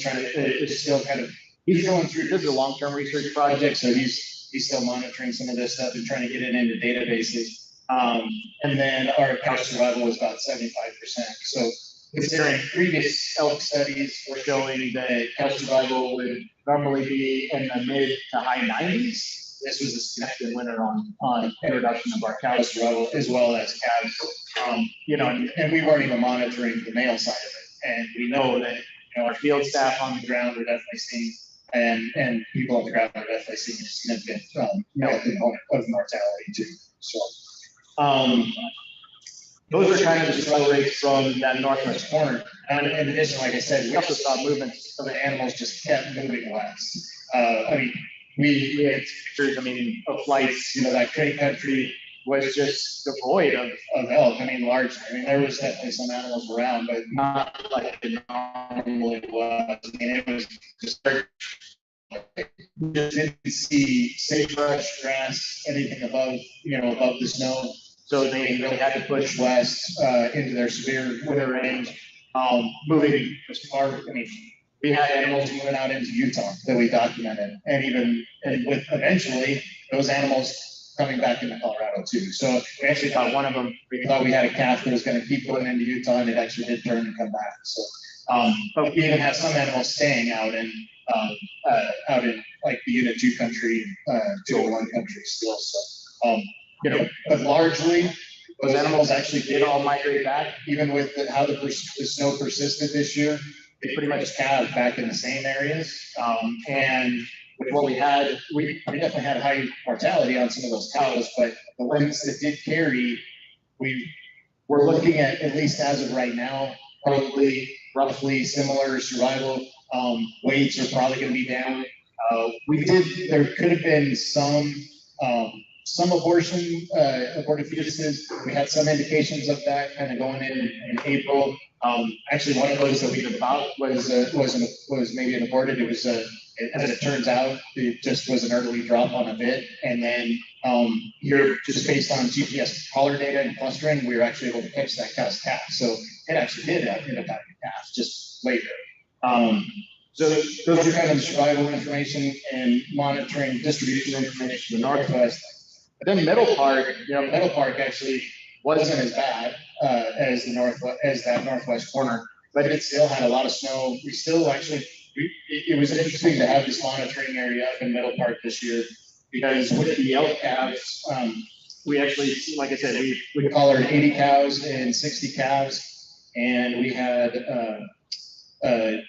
F: he's going through, this is a long-term research project, so he's still monitoring some of this stuff and trying to get it into databases. And then our cow survival was about 75%. So considering previous elk studies were showing that cow survival would normally be in the mid to high 90s, this was a significant winner on introduction of our cow survival as well as calves. And we weren't even monitoring the male side of it. And we know that our field staff on the ground are definitely seeing, and people on the ground are definitely seeing a significant male component of mortality too. So those are kind of the survival rates from that northwest corner. And in addition, like I said, we also saw movements of the animals just kept moving west. We had pictures, of flights, that great country was just devoid of elk. Largely. There was definitely some animals around, but not like it normally was. It was just didn't see sagebrush, grass, anything above the snow. So they really had to push west into their severe winter range, moving as far. We had animals moving out into Utah that we documented, and with eventually those animals coming back into Colorado too. So we actually thought one of them, we thought we had a calf that was going to keep going into Utah, and it actually did turn and come back. So, but we even have some animals staying out in like the Unit 2 country, 201 country still. So, but largely those animals actually did all migrate back, even with how the snow persisted this year. They pretty much calved back in the same areas. And with what we had, we definitely had a high mortality on some of those cows, but the ones that did carry, we're looking at least as of right now, probably roughly similar survival. Weights are probably going to be down. There could have been some aborted fetuses. We had some indications of that kind of going in April. Actually, one of those that we thought was maybe an aborted. It was as it turns out, it just was an early drop on a bit, and then here, just based on GPS collar data and clustering, we were actually able to catch that cow's calf. So it actually did end up having a calf just later. So those are kind of the survival information and monitoring distribution information in the Northwest. But then Middle Park actually wasn't as bad as that Northwest corner, but it still had a lot of snow. We still actually, it was interesting to have this monitoring area up in Middle Park this year, because with the elk calves, we actually, like I said, we collared 80 cows and 60 calves, and we had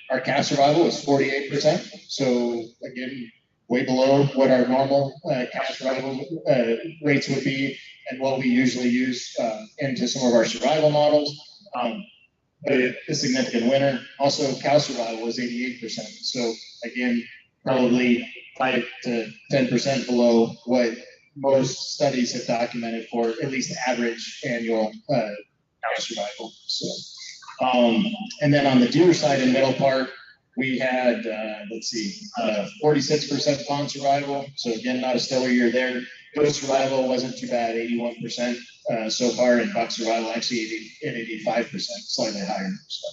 F: our calf survival was 48%. So again, way below what our normal calf survival rates would be, and what we usually use into some of our survival models. But a significant winner. Also, cow survival was 88%. So again, probably 5 to 10% below what most studies have documented for at least average annual cow survival. So, and then on the deer side in Middle Park, we had, 46% fawn survival. So again, not a stellar year there. Goat survival wasn't too bad, 81% so far, and buck survival actually at 85%, slightly higher. So,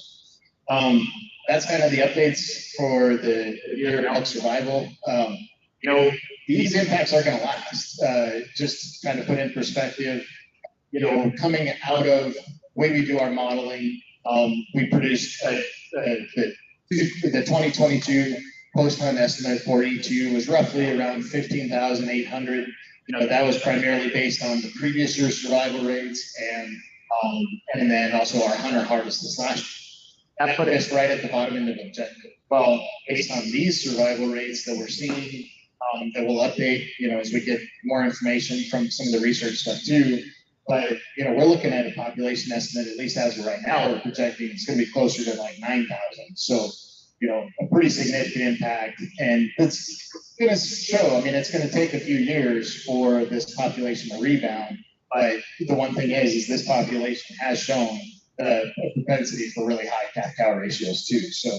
F: that's kind of the updates for the deer and elk survival. These impacts are going to last. Just kind of put in perspective, coming out of the way we do our modeling, we produced the 2022 post-hunt estimate for E2 was roughly around 15,800. That was primarily based on the previous year's survival rates and then also our hunter harvest this last year. That put us right at the bottom end of the objective. Well, based on these survival rates that we're seeing, that we'll update, as we get more information from some of the research stuff too. But, we're looking at a population estimate, at least as of right now, we're projecting it's going to be closer to like 9,000. So, a pretty significant impact. And it's going to show, it's going to take a few years for this population to rebound. But the one thing is this population has shown a propensity for really high calf-cow ratios too. So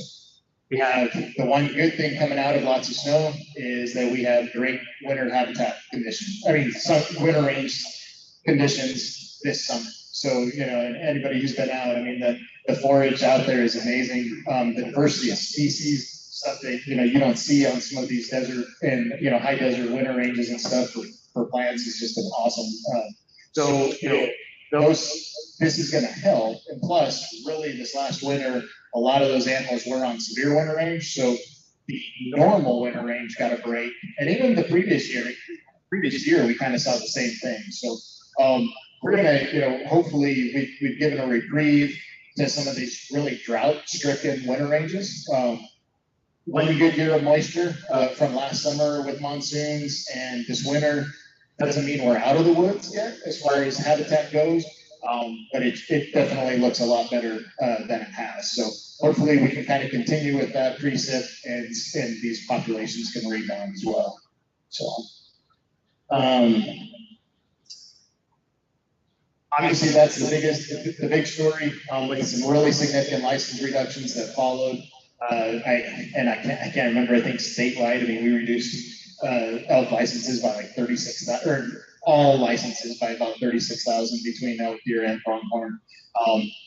F: We have the one good thing coming out of lots of snow is that we have great winter habitat conditions. I mean, some winter range conditions this summer. So, you know, and anybody who's been out, I mean, the forage out there is amazing. The diversity of species, stuff that, you know, you don't see on some of these desert and, you know, high desert winter ranges and stuff for plants is just an awesome. So, you know, this is going to help. And plus, really, this last winter, a lot of those animals were on severe winter range. So the normal winter range got a break. And even the previous year, we kind of saw the same thing. So we're going to, you know, hopefully we've given a reprieve to some of these really drought-stricken winter ranges. One good year of moisture from last summer with monsoons and this winter doesn't mean we're out of the woods yet as far as habitat goes, but it definitely looks a lot better than it has. So hopefully we can kind of continue with that precip and these populations can rebound as well. So obviously that's the big story with some really significant license reductions that followed. I can't remember, I think statewide, I mean, we reduced elk licenses by like 36,000, or all licenses by about 36,000 between elk, deer, and pronghorn.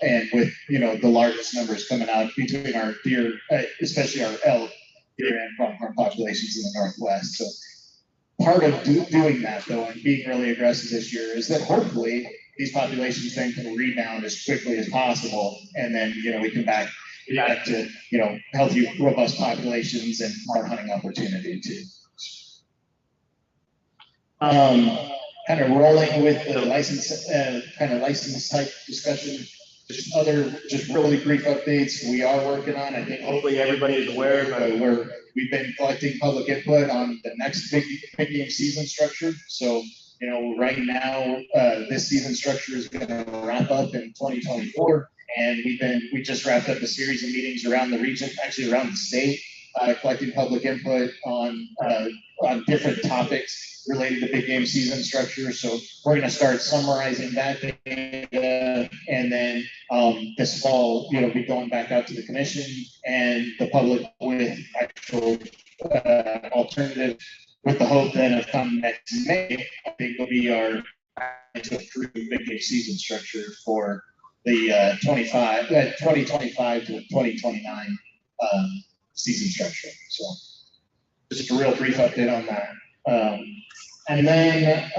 F: And with, you know, the largest numbers coming out between our deer, especially our elk, deer, and pronghorn populations in the Northwest. So part of doing that, though, and being really aggressive this year is that hopefully these populations then can rebound as quickly as possible. And then, you know, we can back to, you know, healthy, robust populations and more hunting opportunity too. Kind of rolling with the license, kind of license type discussion, just really brief updates we are working on. I think hopefully everybody is aware, but we've been collecting public input on the next big game season structure. So, you know, right now, this season structure is going to wrap up in 2024. And we just wrapped up a series of meetings around the region, actually around the state, collecting public input on different topics related to big game season structure. So we're going to start summarizing that data, and then this fall, you know, be going back out to the commission and the public with actual alternative, with the hope then of come next May, I think will be our to approve big game season structure for the 2025 to 2029 season structure. So just a real brief update on that. And then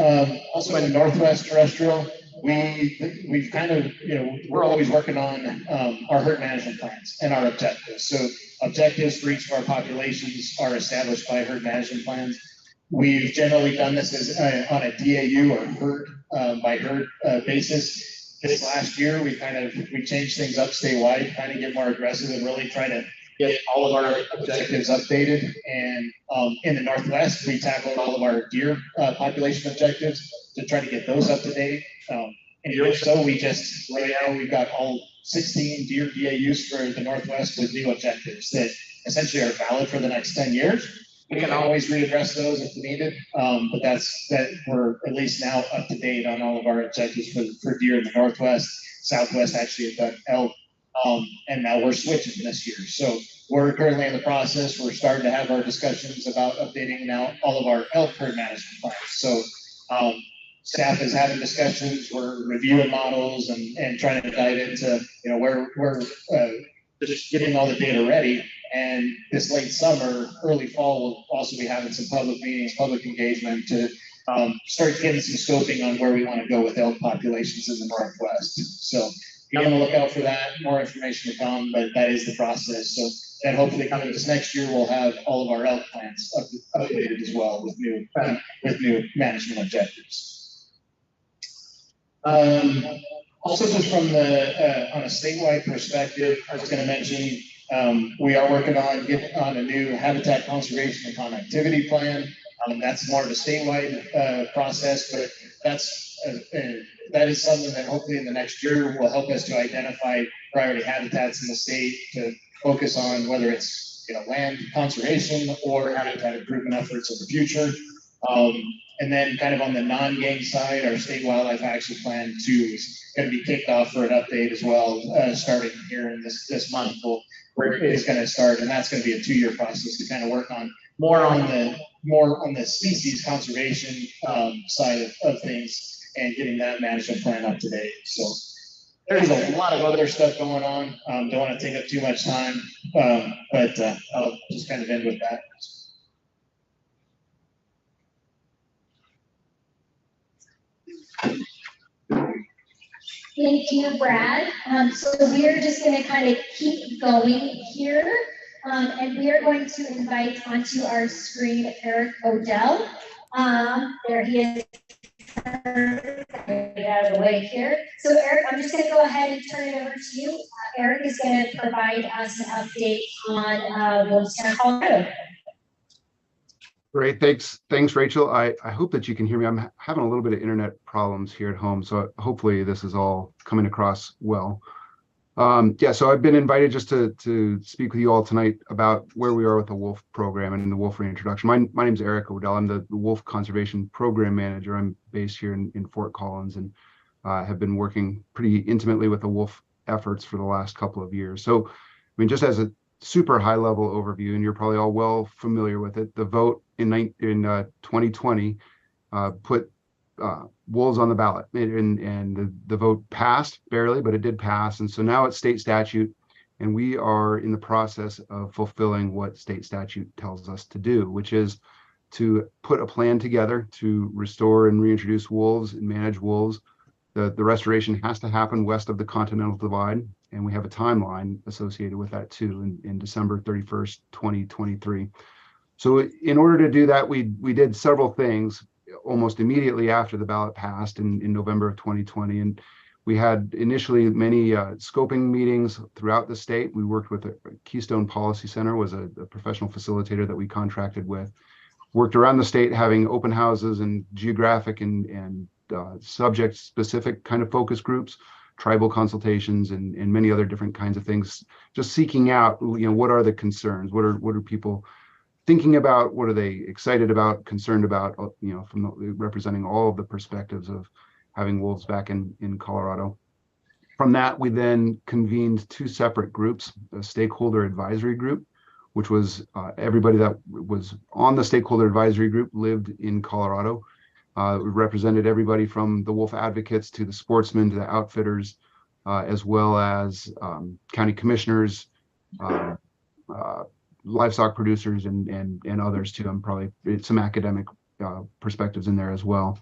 F: also in the Northwest terrestrial, we've kind of, you know, we're always working on our herd management plans and our objectives. So objectives for each of our populations are established by herd management plans. We've generally done this as on a DAU or herd by herd basis. This last year, we changed things up statewide, kind of get more aggressive and really try to get all of our objectives updated. And in the Northwest, we tackled all of our deer population objectives to try to get those up to date. And so right now we've got all 16 deer DAUs for the Northwest with new objectives that essentially are valid for the next 10 years. We can always readdress those if needed, but that we're at least now up to date on all of our objectives for deer in the Northwest. Southwest actually have done elk, and now we're switching this year. So we're currently in the process. We're starting to have our discussions about updating now all of our elk herd management plans. So staff is having discussions. We're reviewing models and trying to dive into, you know, where we're just getting all the data ready. And this late summer, early fall, we'll also be having some public meetings, public engagement to start getting some scoping on where we want to go with elk populations in the Northwest. So be on the lookout for that. More information to come, but that is the process. So and hopefully coming this next year, we'll have all of our elk plans updated as well with new management objectives. Also, just from on a statewide perspective, I was going to mention. We are working on getting on a new habitat conservation and connectivity plan. That's more of a statewide process, but that is something that hopefully in the next year will help us to identify priority habitats in the state to focus on whether it's, you know, land conservation or habitat improvement efforts in the future. And then kind of on the non-gang side, our state wildlife action plan 2 is going to be kicked off for an update as well, starting here in this month. Where it's going to start, and that's going to be a 2-year process to kind of work on more on the species conservation side of things and getting that management plan up to date. So there's a lot of other stuff going on. Don't want to take up too much time, but I'll just kind of end with that.
C: Thank you, Brad. So we are just going to kind of keep going here. And we are going to invite onto our screen Eric Odell. There he is. Get out of the way here. So Eric, I'm just going to go ahead and turn it over to you. Eric is going to provide us an update on Wilmington, Colorado.
I: Great, thanks, Rachel. I hope that you can hear me. I'm having a little bit of internet problems here at home, so hopefully this is all coming across well. Yeah, so I've been invited just to speak with you all tonight about where we are with the wolf program and the wolf reintroduction. My name's Eric Odell. I'm the Wolf Conservation Program Manager. I'm based here in Fort Collins and have been working pretty intimately with the wolf efforts for the last couple of years. So, I mean, just as a super high level overview, and you're probably all well familiar with it, the vote in 2020 put wolves on the ballot, and the vote passed barely, but it did pass. And so now it's state statute, and we are in the process of fulfilling what state statute tells us to do, which is to put a plan together to restore and reintroduce wolves and manage wolves. The restoration has to happen west of the Continental Divide, and we have a timeline associated with that too, in December 31st, 2023. So in order to do that, we did several things almost immediately after the ballot passed in November of 2020. And we had initially many scoping meetings throughout the state. We worked with a Keystone Policy Center, was a professional facilitator that we contracted with, worked around the state having open houses and geographic and subject specific kind of focus groups, tribal consultations, and many other different kinds of things, just seeking out, what are the concerns? What are people thinking about? What are they excited about, concerned about, representing all of the perspectives of having wolves back in Colorado. From that, we then convened 2 separate groups, a stakeholder advisory group, which was everybody that was on the stakeholder advisory group lived in Colorado. We represented everybody from the wolf advocates to the sportsmen to the outfitters, as well as county commissioners, livestock producers, and others too. I'm probably some academic perspectives in there as well.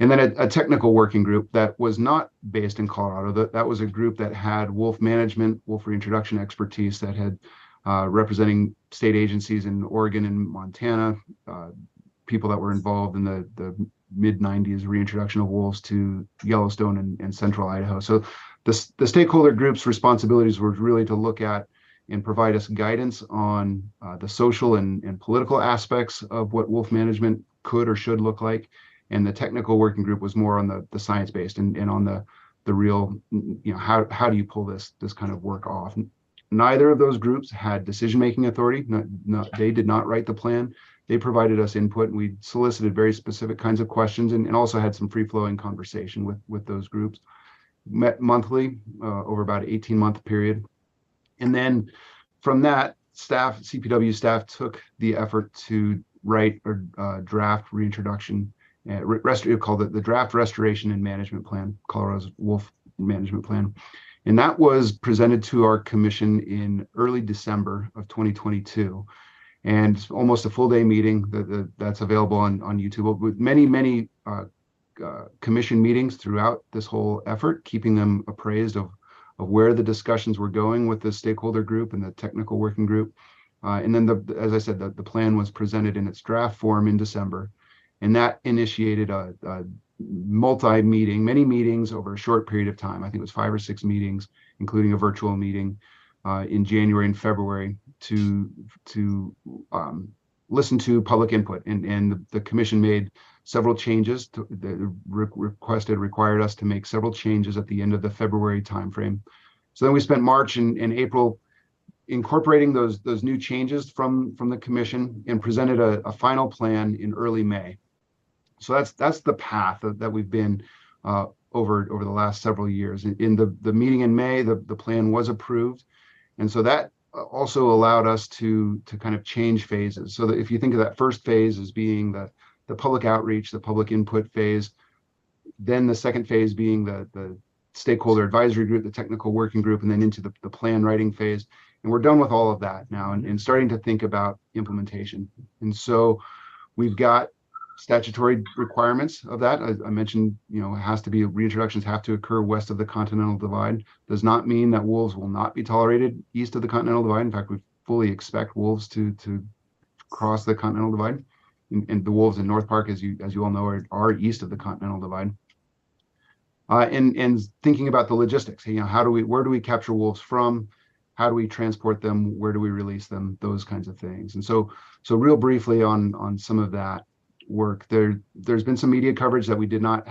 I: And then a technical working group that was not based in Colorado. That was a group that had wolf management, wolf reintroduction expertise, that had representing state agencies in Oregon and Montana, people that were involved in the mid-90s reintroduction of wolves to Yellowstone and central Idaho. So the stakeholder group's responsibilities were really to look at and provide us guidance on the social and political aspects of what wolf management could or should look like. And the technical working group was more on the science-based and on the real, how do you pull this kind of work off? Neither of those groups had decision-making authority. They did not write the plan. They provided us input, and we solicited very specific kinds of questions, and also had some free-flowing conversation with those groups. Met monthly over about an 18-month period. And then from that, CPW staff took the effort to write or draft reintroduction, called it the Draft Restoration and Management Plan, Colorado's Wolf Management Plan. And that was presented to our commission in early December of 2022. And almost a full day meeting that's available on YouTube, with many commission meetings throughout this whole effort, keeping them appraised of where the discussions were going with the stakeholder group and the technical working group. And then, as I said, the plan was presented in its draft form in December. And that initiated a many meetings over a short period of time. I think it was 5 or 6 meetings, including a virtual meeting in January and February to listen to public input. And the commission made several changes. Required us to make several changes at the end of the February timeframe. So then we spent March and April incorporating those new changes from the commission, and presented a final plan in early May. So that's the path that we've been over the last several years. In the meeting in May, the plan was approved, and so that also allowed us to kind of change phases. So that if you think of that first phase as being the public outreach, the public input phase, then the second phase being the stakeholder advisory group, the technical working group, and then into the plan writing phase. And we're done with all of that now and starting to think about implementation. And so we've got statutory requirements of that. I mentioned, it has to be, reintroductions have to occur west of the Continental Divide. Does not mean that wolves will not be tolerated east of the Continental Divide. In fact, we fully expect wolves to cross the Continental Divide. And the wolves in North Park, as you all know, are east of the Continental Divide. And thinking about the logistics, where do we capture wolves from? How do we transport them? Where do we release them? Those kinds of things. And so real briefly on some of that work, there's been some media coverage that we had not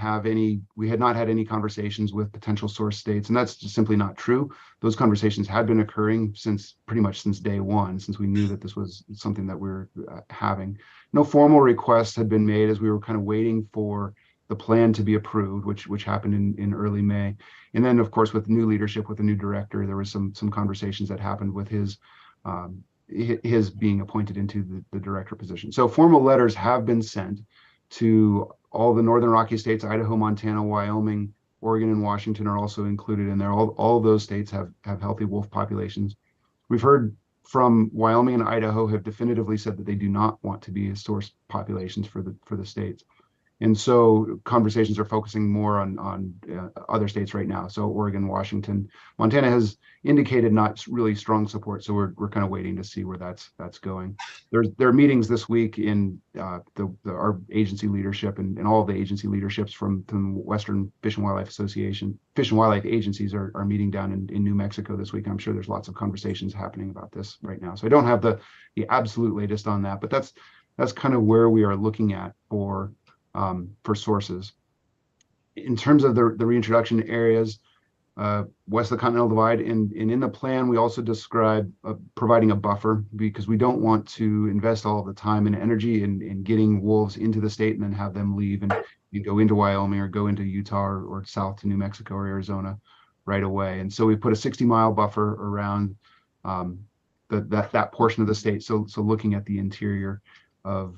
I: had any conversations with potential source states, and that's just simply not true. Those conversations had been occurring pretty much since day one, since we knew that this was something that we were having. No formal requests had been made as we were kind of waiting for the plan to be approved, which happened in early May. And then, of course, with new leadership, with the new director, there was some conversations that happened with his being appointed into the director position. So formal letters have been sent to all the Northern Rocky states. Idaho, Montana, Wyoming, Oregon, and Washington are also included in there. All of those states have healthy wolf populations. We've heard from Wyoming and Idaho have definitively said that they do not want to be source populations for the states. And so conversations are focusing more on other states right now. So Oregon, Washington, Montana has indicated not really strong support. So we're kind of waiting to see where that's going. There are meetings this week in our agency leadership and all of the agency leaderships from Western Fish and Wildlife Association, Fish and Wildlife agencies are meeting down in New Mexico this week. I'm sure there's lots of conversations happening about this right now. So I don't have the absolute latest on that, but that's kind of where we are looking at for sources. In terms of the reintroduction areas, west of the Continental Divide, and in the plan, we also describe providing a buffer, because we don't want to invest all of the time and energy in getting wolves into the state and then have them leave and go into Wyoming or go into Utah or south to New Mexico or Arizona right away. And so we put a 60-mile buffer around that portion of the state. So looking at the interior of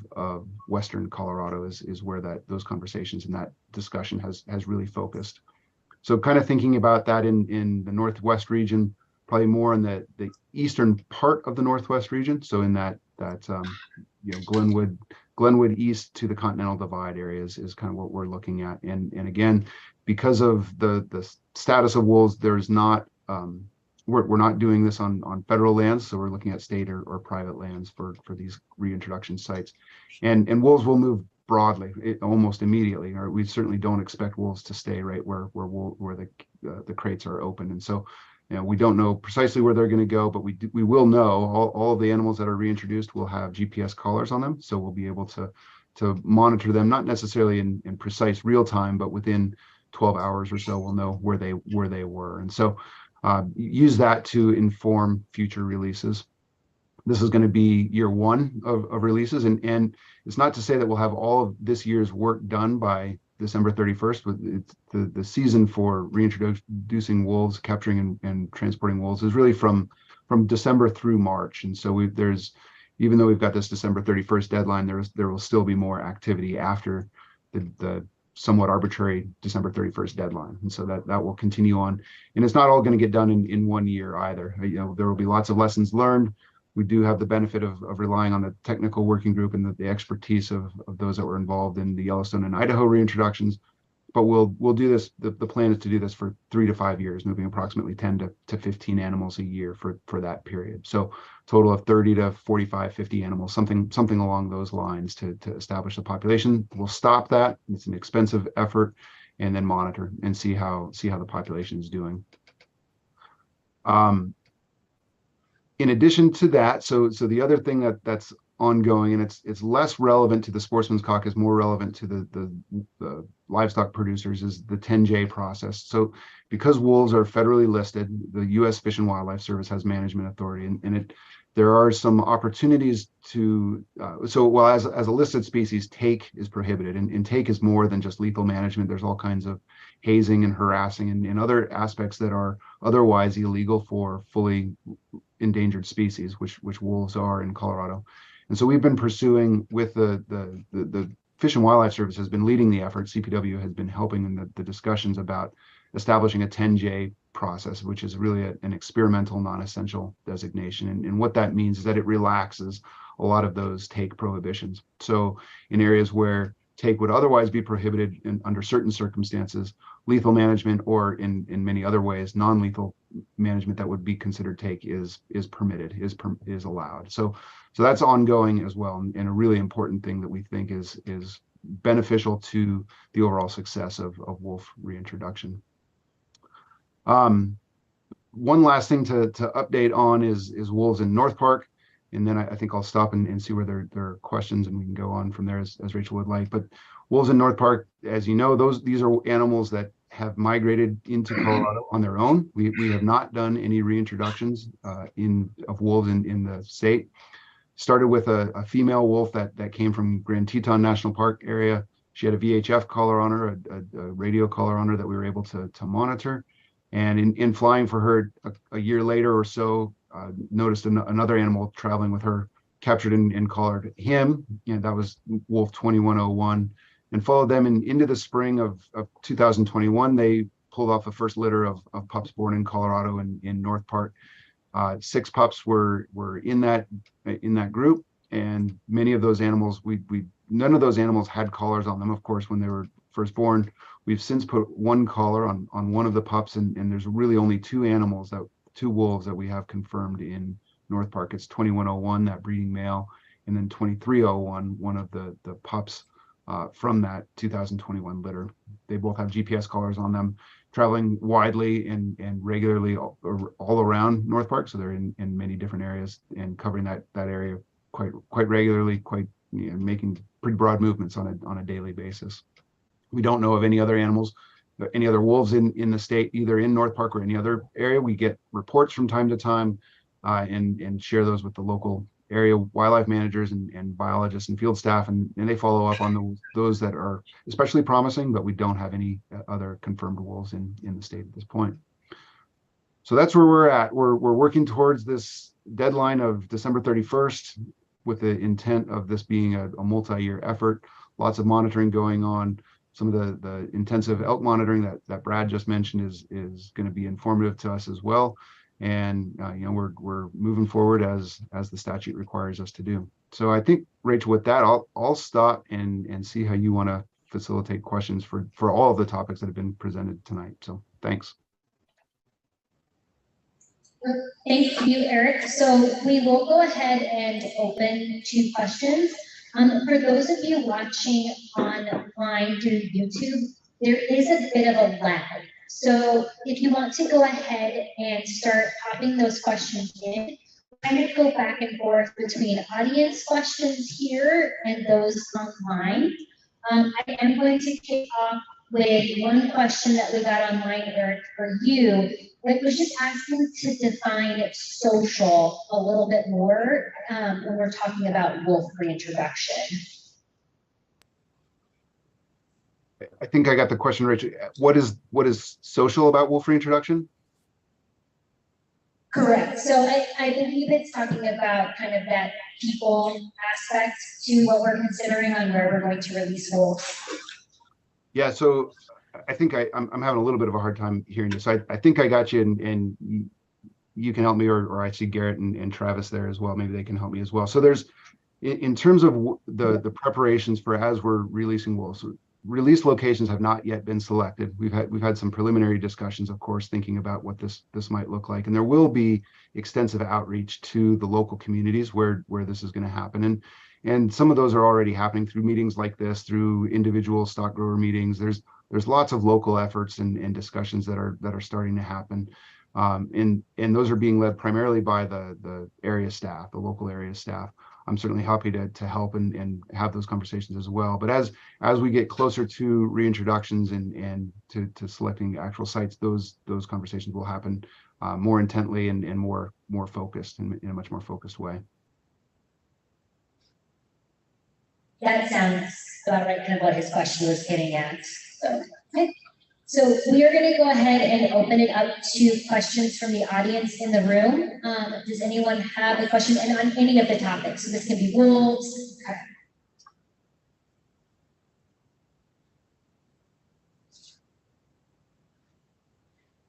I: Western Colorado is where those conversations and that discussion has really focused. So kind of thinking about that in the Northwest region, probably more in the eastern part of the Northwest region. So in that Glenwood east to the Continental Divide areas is kind of what we're looking at. And again, because of the status of wolves, there's not we're not doing this on federal lands, so we're looking at state or private lands for these reintroduction sites. And wolves will move broadly almost immediately, or we certainly don't expect wolves to stay right where the crates are open. And so, we don't know precisely where they're going to go, but we will know all of the animals that are reintroduced will have GPS collars on them, so we'll be able to monitor them, not necessarily in precise real time, but within 12 hours or so, we'll know where they were. And so use that to inform future releases. This is going to be year one of releases, and it's not to say that we'll have all of this year's work done by December 31st, but it's the season for reintroducing wolves, capturing and transporting wolves is really from December through March. And so even though we've got this December 31st deadline, there will still be more activity after the somewhat arbitrary December 31st deadline. And so that will continue on. And it's not all going to get done in 1 year either. There will be lots of lessons learned. We do have the benefit of relying on the technical working group and the expertise of those that were involved in the Yellowstone and Idaho reintroductions. But we'll do this. The plan is to do this for 3 to 5 years, moving approximately 10 to 15 animals a year for that period. So total of 30 to 45, 50 animals, something along those lines to establish the population. We'll stop that. It's an expensive effort, and then monitor and see how the population is doing. In addition to that, so the other thing that's ongoing, and it's less relevant to the Sportsman's Caucus, more relevant to the livestock producers, is the 10J process. So because wolves are federally listed, the U.S. Fish and Wildlife Service has management authority, and There are some opportunities to, so while as a listed species, take is prohibited, and take is more than just lethal management. There's all kinds of hazing and harassing and other aspects that are otherwise illegal for fully endangered species, which wolves are in Colorado. And so we've been pursuing with the Fish and Wildlife Service has been leading the effort. CPW has been helping in the discussions about establishing a 10J process, which is really an experimental non-essential designation. And what that means is that it relaxes a lot of those take prohibitions. So in areas where take would otherwise be prohibited under certain circumstances, lethal management, or in many other ways, non-lethal management that would be considered take is permitted, is allowed. So that's ongoing as well, and a really important thing that we think is beneficial to the overall success of wolf reintroduction. One last thing to update on is wolves in North Park, and then I think I'll stop and see where there are questions, and we can go on from there as Rachel would like. But wolves in North Park, as you know, these are animals that have migrated into Colorado on their own. We have not done any reintroductions of wolves in the state. Started with a female wolf that came from Grand Teton National Park area. She had a VHF collar on her, a radio collar on her that we were able to monitor. And in flying for her a year later or so, noticed another animal traveling with her, captured and collared him. And that was wolf 2101, and followed them into the spring of 2021. They pulled off the first litter of pups born in Colorado in North Park. 6 pups were in that group, and many of those animals, none of those animals had collars on them, of course, when they were first born. We've since put one collar on one of the pups, and there's really only 2 wolves that we have confirmed in North Park. It's 2101, that breeding male, and then 2301, one of the pups from that 2021 litter. They both have GPS collars on them, traveling widely and regularly all around North Park. So they're in many different areas and covering that area quite regularly, making pretty broad movements on a daily basis. We don't know of any other animals, any other wolves in the state, either in North Park or any other area. We get reports from time to time and share those with the local area wildlife managers and biologists and field staff, and they follow up on those that are especially promising, but we don't have any other confirmed wolves in the state at this point. So that's where we're at. We're working towards this deadline of December 31st with the intent of this being a multi-year effort. Lots of monitoring going on. Some of the intensive elk monitoring that Brad just mentioned is going to be informative to us as well. And we're moving forward as the statute requires us to do. So I think, Rachel, with that, I'll stop and see how you want to facilitate questions for all of the topics that have been presented tonight. So thanks.
C: Thank you, Eric. So we will go ahead and open to questions. For those of you watching online through YouTube, there is a bit of a lag. So if you want to go ahead and start popping those questions in, I'm going to go back and forth between audience questions here and those online. I am going to kick off with one question that we got online, Eric, for you. It was just asking to define social a little bit more when we're talking about wolf reintroduction.
I: I think I got the question, Rachel. What is social about wolf reintroduction?
C: Correct. So I believe it's talking about kind of that people aspect to what we're considering on where we're going to release wolves.
I: Yeah, so I think I'm having a little bit of a hard time hearing you. So I think I got you, and you can help me, or I see Garrett and Travis there as well. Maybe they can help me as well. So there's, in terms of the preparations for as we're releasing wolves, release locations have not yet been selected. We've had some preliminary discussions, of course, thinking about what this might look like, and there will be extensive outreach to the local communities where this is going to happen, and some of those are already happening through meetings like this, through individual stock grower meetings. There's lots of local efforts and discussions that are starting to happen, and those are being led primarily by the area staff, the local area staff. I'm certainly happy to help and have those conversations as well. But as we get closer to reintroductions and to selecting actual sites, those conversations will happen more intently and more focused in a much more focused way.
C: That sounds about right, kind of what his question was getting at. Okay. So we are going to go ahead and open it up to questions from the audience in the room. Does anyone have a question and on any of the topics? So this can be wolves.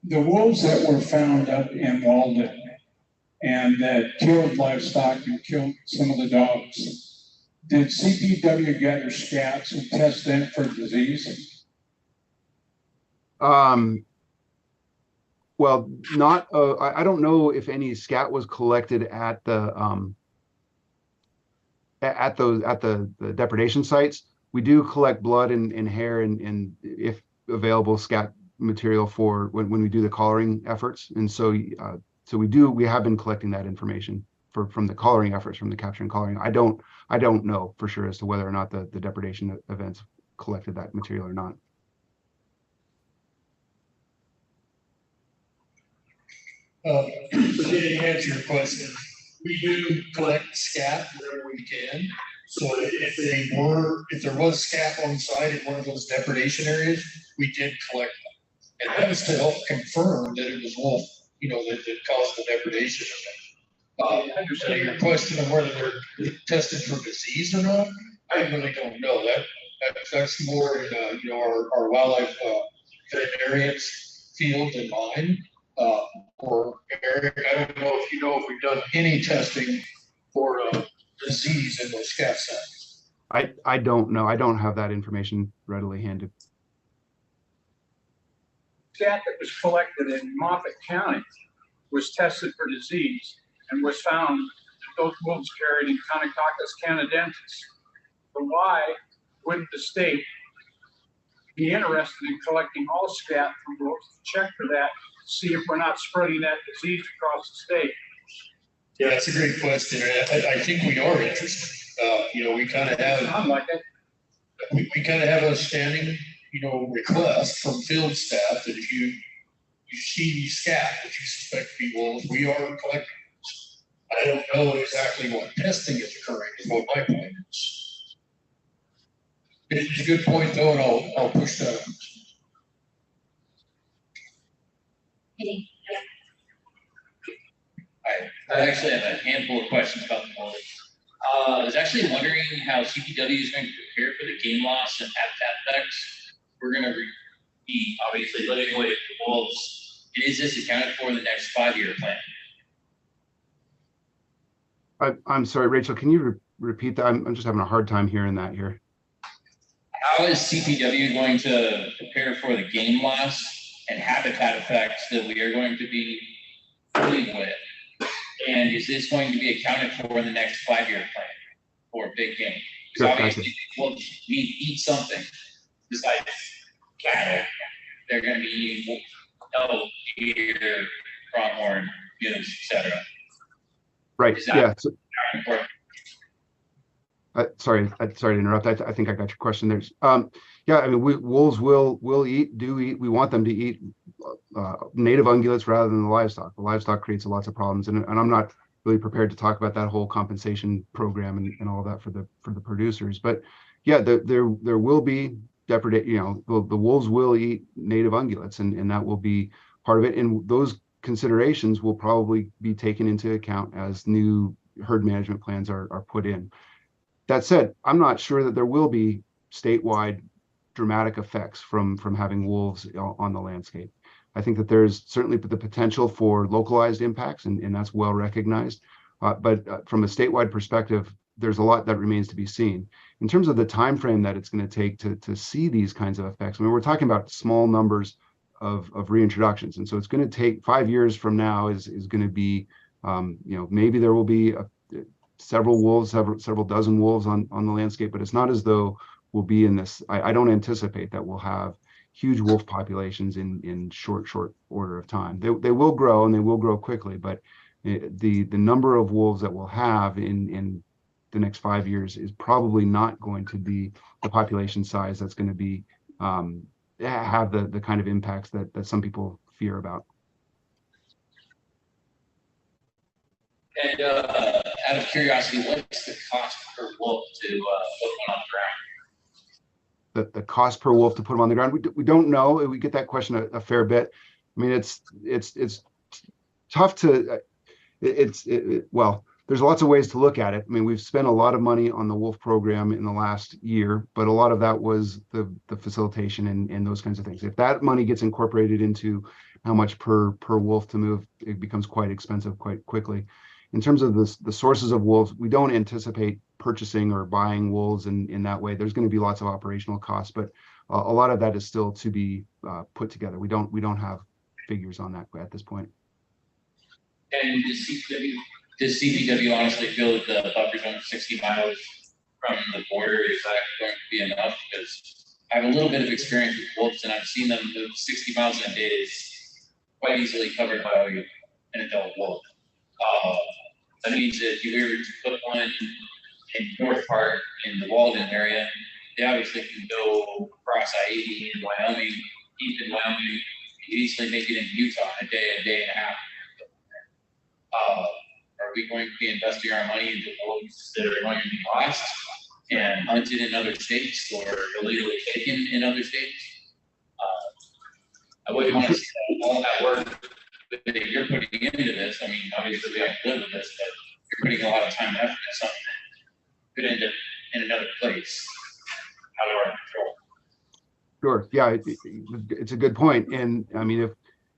E: The wolves that were found up in Walden and that killed livestock and killed some of the dogs, did CPW gather scats and test them for disease?
I: Well, not. I don't know if any scat was collected at the the depredation sites. We do collect blood and hair and if available scat material for when we do the collaring efforts, and so we have been collecting that information from the collaring efforts, from the capture and collaring. I don't know for sure as to whether or not the depredation events collected that material or not.
J: To answer your question, we do collect scat wherever we can. So if there was scat on site in one of those depredation areas, we did collect them. And that was to help confirm that it was wolf, that caused the depredation. Understanding your question on whether they're tested for disease or not, I really don't know. That's more in our wildlife veterinarian's field than mine. Or Eric, I don't know if we've done any testing for disease in those scat sites.
I: I don't know. I don't have that information readily handed.
E: Scat that was collected in Moffat County was tested for disease and was found that those wolves carried in Caucus canadensis. So why wouldn't the state be interested in collecting all scat from wolves to check for that, see if we're not spreading that disease across the state?
J: Yeah, that's a great question. I think we are interested. We kind of have.
E: Like it.
J: We kind of have a standing, request from field staff that if you see scat that you suspect to be wolves, we are collecting. I don't know exactly what testing is occurring, is what my point is. It's a good point, though, and I'll push that up.
K: I actually have a handful of questions about the wolves. I was actually wondering how CPW is going to prepare for the game loss and habitat effects. We're going to be obviously living with wolves. Is this accounted for in the next 5-year plan?
I: I'm sorry, Rachel, can you repeat that? I'm just having a hard time hearing that here.
K: How is CPW going to prepare for the game loss and habitat effects that we are going to be dealing with? And is this going to be accounted for in the next 5-year plan for big game? Because obviously, well, we eat something besides cattle. They're going to be eating elk, deer, pronghorn, goose, etc.
I: Right. Yeah. Sorry to interrupt. I think I got your question. Yeah. I mean, wolves will eat. We want them to eat native ungulates rather than the livestock. The livestock creates lots of problems, and I'm not really prepared to talk about that whole compensation program and all that for the producers. But yeah, there will be depredation. The wolves will eat native ungulates, and that will be part of it. And those considerations will probably be taken into account as new herd management plans are put in. That said, I'm not sure that there will be statewide dramatic effects from having wolves on the landscape. I think that there's certainly the potential for localized impacts, and that's well recognized. But from a statewide perspective, there's a lot that remains to be seen. In terms of the time frame that it's going to take to see these kinds of effects, I mean, we're talking about small numbers of reintroductions, and so it's going to take 5 years from now is going to be, maybe there will be several wolves, several dozen wolves on the landscape, but it's not as though we'll be in this. I don't anticipate that we'll have huge wolf populations in short order of time. They will grow, and they will grow quickly, but the number of wolves that we'll have in the next 5 years is probably not going to be the population size that's going to be have the kind of impacts that some people fear about.
K: And out of curiosity, what's the cost per wolf to put one on the ground?
I: The cost per wolf to put them on the ground, we don't know. We get that question a fair bit. I mean, it's tough to, well, there's lots of ways to look at it. I mean, we've spent a lot of money on the wolf program in the last year, but a lot of that was the facilitation and those kinds of things. If that money gets incorporated into how much per wolf to move, it becomes quite expensive quite quickly. In terms of the sources of wolves, we don't anticipate purchasing or buying wolves in that way. There's going to be lots of operational costs, but a lot of that is still to be put together. We don't have figures on that at this point.
K: And does CPW honestly feel that the buffer zone of 60 miles from the border is that going to be enough? Because I have a little bit of experience with wolves, and I've seen them move 60 miles in a day is quite easily covered by an adult wolf. That means that if you were to put one in North Park in the Walden area, they obviously can go across I-80 in Wyoming, deep in Wyoming. You can easily make it in Utah in a day and a half. Are we going to be investing our money into wolves that are going to be lost and hunted in other states or illegally taken in other states? I wouldn't want to see all that work that you're putting into this. I mean, obviously we have to live with this, but you're putting a lot of time and effort into something that could end up in another place out of our control.
I: Sure. Yeah, it's a good point. And I mean, if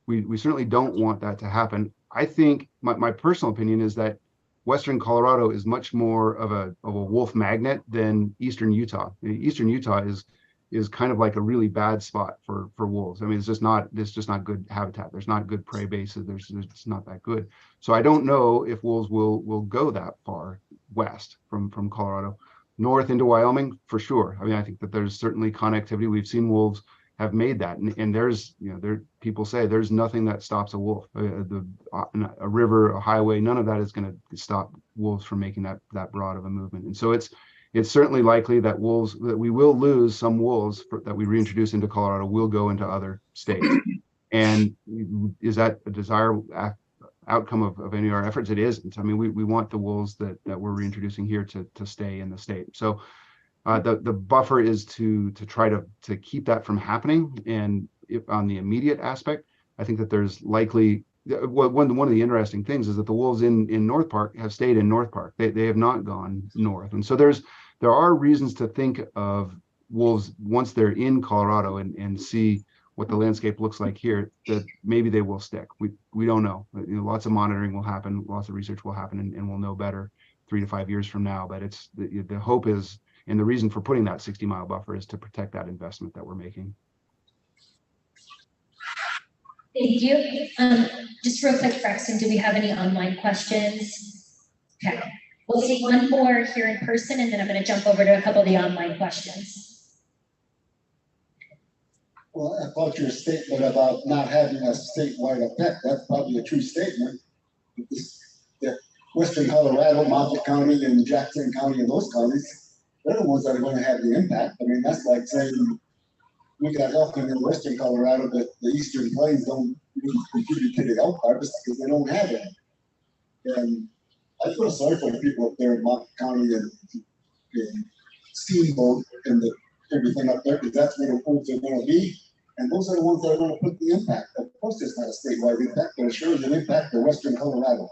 I: we certainly don't want that to happen. I think my personal opinion is that Western Colorado is much more of a wolf magnet than Eastern Utah. Eastern Utah is kind of like a really bad spot for wolves. I mean, it's just not good habitat. There's not good prey bases. It's not that good. So I don't know if wolves will go that far west from Colorado. North into Wyoming, for sure. I mean, I think that there's certainly connectivity. We've seen wolves have made that, and there's, people say there's nothing that stops a wolf. A river, a highway, none of that is going to stop wolves from making that broad of a movement. And so it's certainly likely that we will lose some wolves that we reintroduce into Colorado will go into other states. And is that a desired outcome of any of our efforts? It isn't. I mean, we want the wolves that we're reintroducing here to stay in the state. So the buffer is to try to keep that from happening. And on the immediate aspect, I think that there's likely, one of the interesting things is that the wolves in North Park have stayed in North Park. They have not gone north. And so there are reasons to think of wolves once they're in Colorado and see what the landscape looks like here, that maybe they will stick. We don't know. Lots of monitoring will happen, lots of research will happen, and we'll know better 3 to 5 years from now. But it's the hope is, and the reason for putting that 60-mile buffer is to protect that investment that we're making.
C: Thank you. Just real quick, Braxton, do we have any online questions? Okay, we'll take one more here in person, and then I'm going to jump over to a couple of the online questions.
L: Well, I thought your statement about not having a statewide effect, that's probably a true statement. The Western Colorado, Moffett County, and Jackson County, and those counties, they're the ones that are going to have the impact. I mean, that's like saying we got elk in Western Colorado, but the Eastern Plains don't really contribute to the elk harvest because they don't have it. And I feel sorry for the people up there in Moffett County and Steamboat and everything up there, because that's where the wolves are going to be. And those are the ones that are going to put the impact. Of course, it's not a statewide impact, but it sure is an impact to Western Colorado.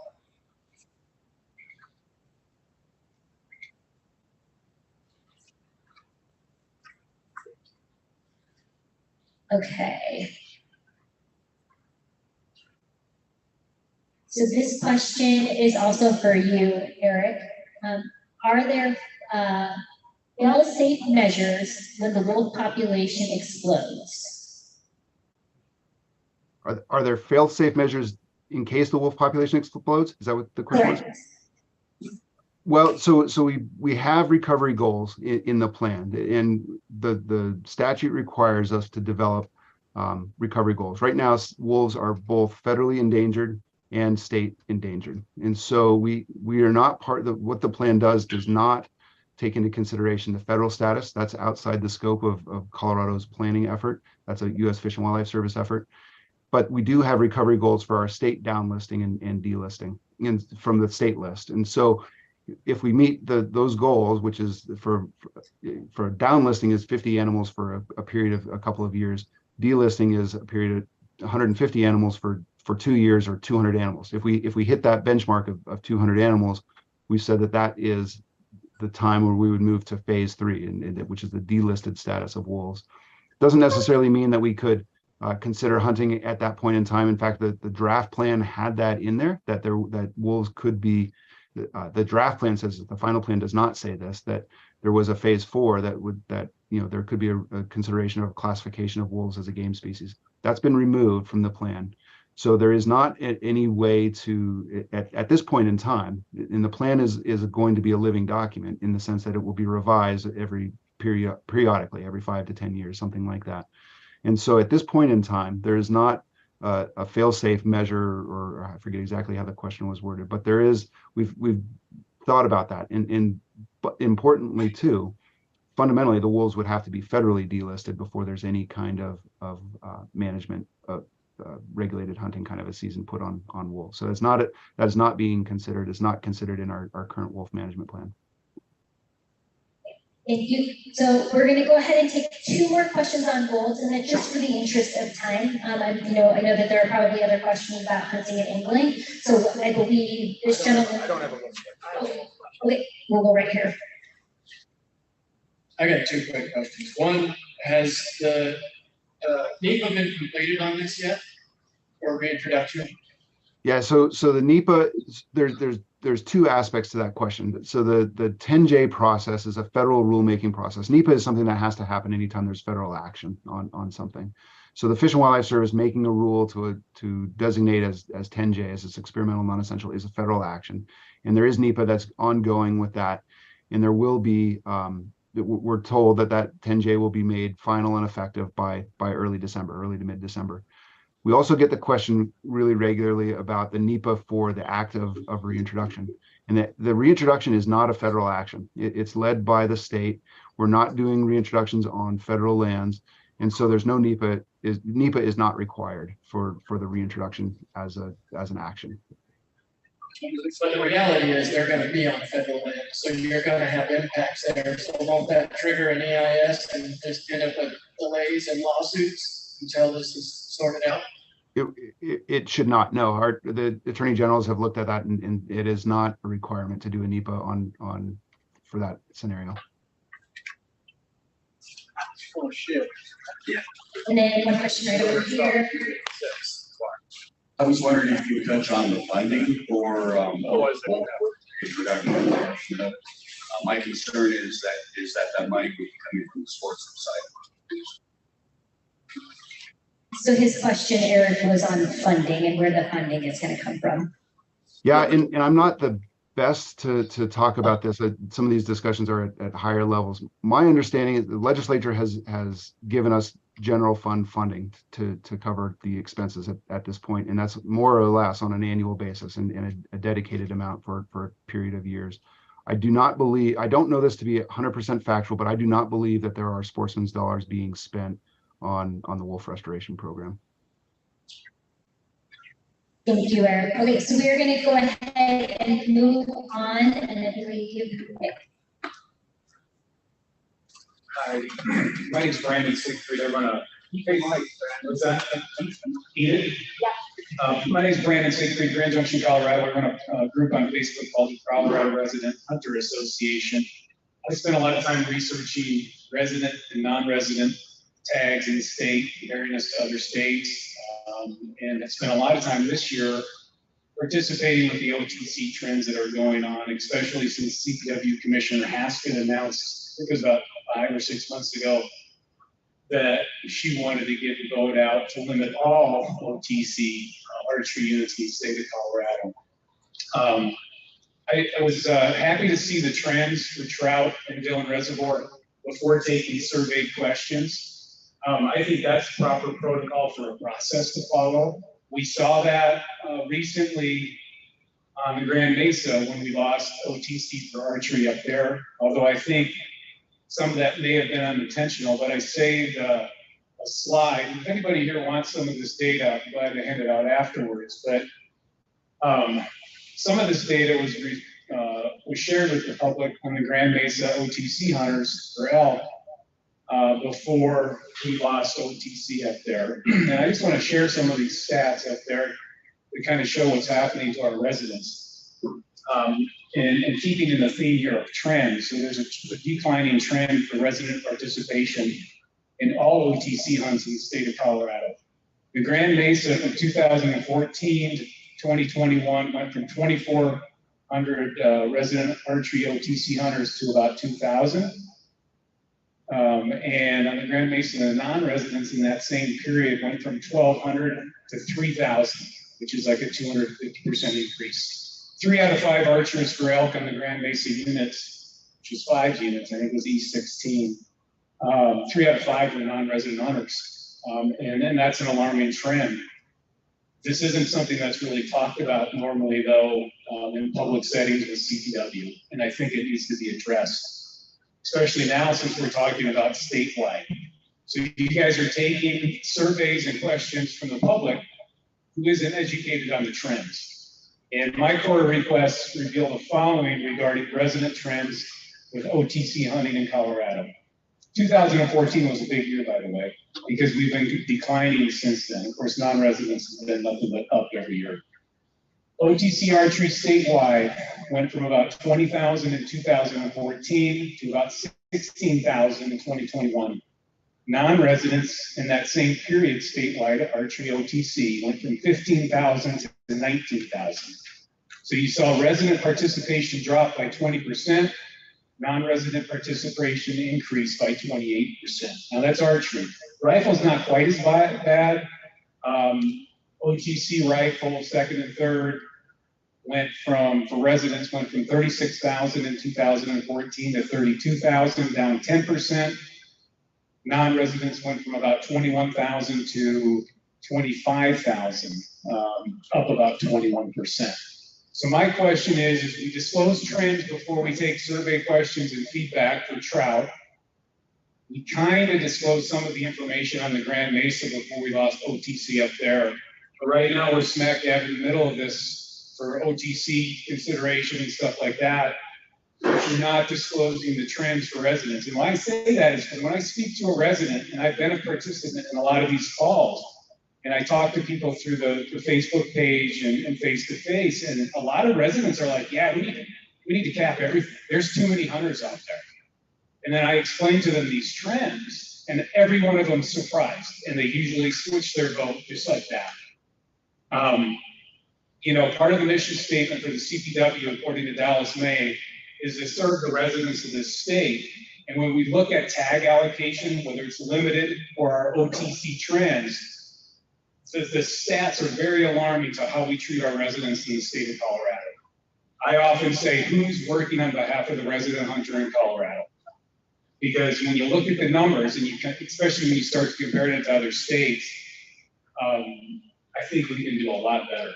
C: Okay. So this question is also for you, Eric. Are there fail-safe measures when the wolf population explodes?
I: Are there fail-safe measures in case the wolf population explodes? Is that what the question was? Well, so we have recovery goals in the plan, and the statute requires us to develop recovery goals. Right now, wolves are both federally endangered and state endangered, and so we are not part of what the plan does not take into consideration the federal status. That's outside the scope of Colorado's planning effort. That's a U.S. Fish and Wildlife Service effort. But we do have recovery goals for our state downlisting and delisting. from the state list. And so if we meet those goals, which is for downlisting is 50 animals for a period of a couple of years, delisting is a period of 150 animals for 2 years or 200 animals. If we hit that benchmark of 200 animals, we said that is the time where we would move to phase 3, which is the delisted status of wolves. Doesn't necessarily mean that we could consider hunting at that point in time. In fact, the draft plan had that in there, that wolves could be. The draft plan says that the final plan does not say this, that there was a phase 4 that there could be a consideration of classification of wolves as a game species. That's been removed from the plan. So there is not any way to, at this point in time, and the plan is going to be a living document in the sense that it will be revised periodically, every 5 to 10 years, something like that. And so at this point in time, there is not a fail-safe measure, or I forget exactly how the question was worded, but there is, we've thought about that. But importantly too, fundamentally, the wolves would have to be federally delisted before there's any kind of management of regulated hunting kind of a season put on wolves. So that is not being considered. It's not considered in our current wolf management plan.
C: Thank you. So we're going to go ahead and take 2 more questions on wolves, and then just for the interest of time, I know that there are probably other questions about hunting and angling. So I believe this gentleman.
B: I don't have a wolf.
C: Okay, we'll go right here.
J: I got 2 quick questions. One, has the NEPA been completed on this yet, or reintroduction?
I: Yeah, so the NEPA, there's 2 aspects to that question. So the 10J process is a federal rulemaking process. NEPA is something that has to happen anytime there's federal action on something. So the Fish and Wildlife Service making a rule to designate as 10J as its experimental non-essential is a federal action, and there is NEPA that's ongoing with that, and there will be. We're told that 10J will be made final and effective by early to mid-December. We also get the question really regularly about the NEPA for the act of reintroduction. And the reintroduction is not a federal action. It's led by the state. We're not doing reintroductions on federal lands. And so there's no NEPA is not required for the reintroduction as an action.
J: But the reality is they're going to be on federal land, so you're going to have impacts there. So won't that trigger an EIS and just end up with delays and lawsuits until this is sorted out?
I: It should not. No, the attorney generals have looked at that, and it is not a requirement to do a NEPA on for that scenario.
J: Oh shit!
C: Yeah. And then one question right over here.
A: I was wondering if you would touch on the funding for introduction. My concern is that money would be coming from the sports side.
C: So his question, Eric, was on funding and where the funding is going to come from.
I: Yeah, and I'm not the best to talk about this. Some of these discussions are at higher levels. My understanding is the legislature has given us general fund funding to cover the expenses at this point, and that's more or less on an annual basis and a dedicated amount for a period of years. I don't know this to be 100% factual, but I do not believe that there are sportsman's dollars being spent on the wolf restoration program.
C: Thank you, Eric. Okay, so we are going to go ahead and move on, and I believe.
B: Hi, my name is Brandon Siegfried. I run what's that? Edith? Yeah. My name is Brandon Siegfried, Grand Junction, Colorado. I run a group on Facebook called the Colorado Resident Hunter Association. I spent a lot of time researching resident and non-resident tags in the state, comparing us to other states. And I spent a lot of time this year participating with the OTC trends that are going on, especially since CPW Commissioner Haskett announced, I think it was about 5 or 6 months ago, that she wanted to get the vote out to limit all OTC archery units in the state of Colorado. I was happy to see the trends for trout and Dillon Reservoir before taking survey questions. I think that's proper protocol for a process to follow. We saw that recently on the Grand Mesa when we lost OTC for archery up there, although I think some of that may have been unintentional, but I saved a slide. If anybody here wants some of this data, I'm glad to hand it out afterwards. But some of this data was shared with the public on the Grand Mesa OTC hunters for elk before we lost OTC up there. And I just want to share some of these stats up there to kind of show what's happening to our residents. And keeping in the theme here of trends, so there's a declining trend for resident participation in all OTC hunts in the state of Colorado. The Grand Mesa from 2014 to 2021 went from 2,400 resident archery OTC hunters to about 2,000. And on the Grand Mesa, the non-residents in that same period went from 1,200 to 3,000, which is like a 250% increase. 3 out of 5 archers for elk on the Grand Mesa units, which is 5 units, I think it was E16. 3 out of 5 were non-resident hunters. And then that's an alarming trend. This isn't something that's really talked about normally, though, in public settings with CPW, and I think it needs to be addressed, especially now since we're talking about statewide. So you guys are taking surveys and questions from the public who isn't educated on the trends. And my core requests reveal the following regarding resident trends with OTC hunting in Colorado. 2014 was a big year, by the way, because we've been declining since then. Of course, non-residents have been nothing but up every year. OTC archery statewide went from about 20,000 in 2014 to about 16,000 in 2021. Non-residents in that same period statewide archery OTC went from 15,000 to 19,000. So you saw resident participation drop by 20%, non-resident participation increased by 28%. Now that's archery. Rifle's not quite as bad. OTC rifle, second and third, for residents went from 36,000 in 2014 to 32,000, down 10%. Non-residents went from about 21,000 to 25,000, up about 21%. So my question is we disclose trends before we take survey questions and feedback for trout. We kind of disclosed some of the information on the Grand Mesa before we lost OTC up there. But right now we're smack dab in the middle of this for OTC consideration and stuff like that. But you're not disclosing the trends for residents. And why I say that is because when I speak to a resident, and I've been a participant in a lot of these calls, and I talk to people through the Facebook page and face-to-face, and a lot of residents are like, yeah, we need to cap everything. There's too many hunters out there. And then I explain to them these trends, and every one of them surprised, and they usually switch their vote just like that. Part of the mission statement for the CPW, according to Dallas May, is to serve the residents of this state. And when we look at tag allocation, whether it's limited or our OTC trends, the stats are very alarming to how we treat our residents in the state of Colorado. I often say, who's working on behalf of the resident hunter in Colorado? Because when you look at the numbers, and especially when you start to compare it to other states, I think we can do a lot better.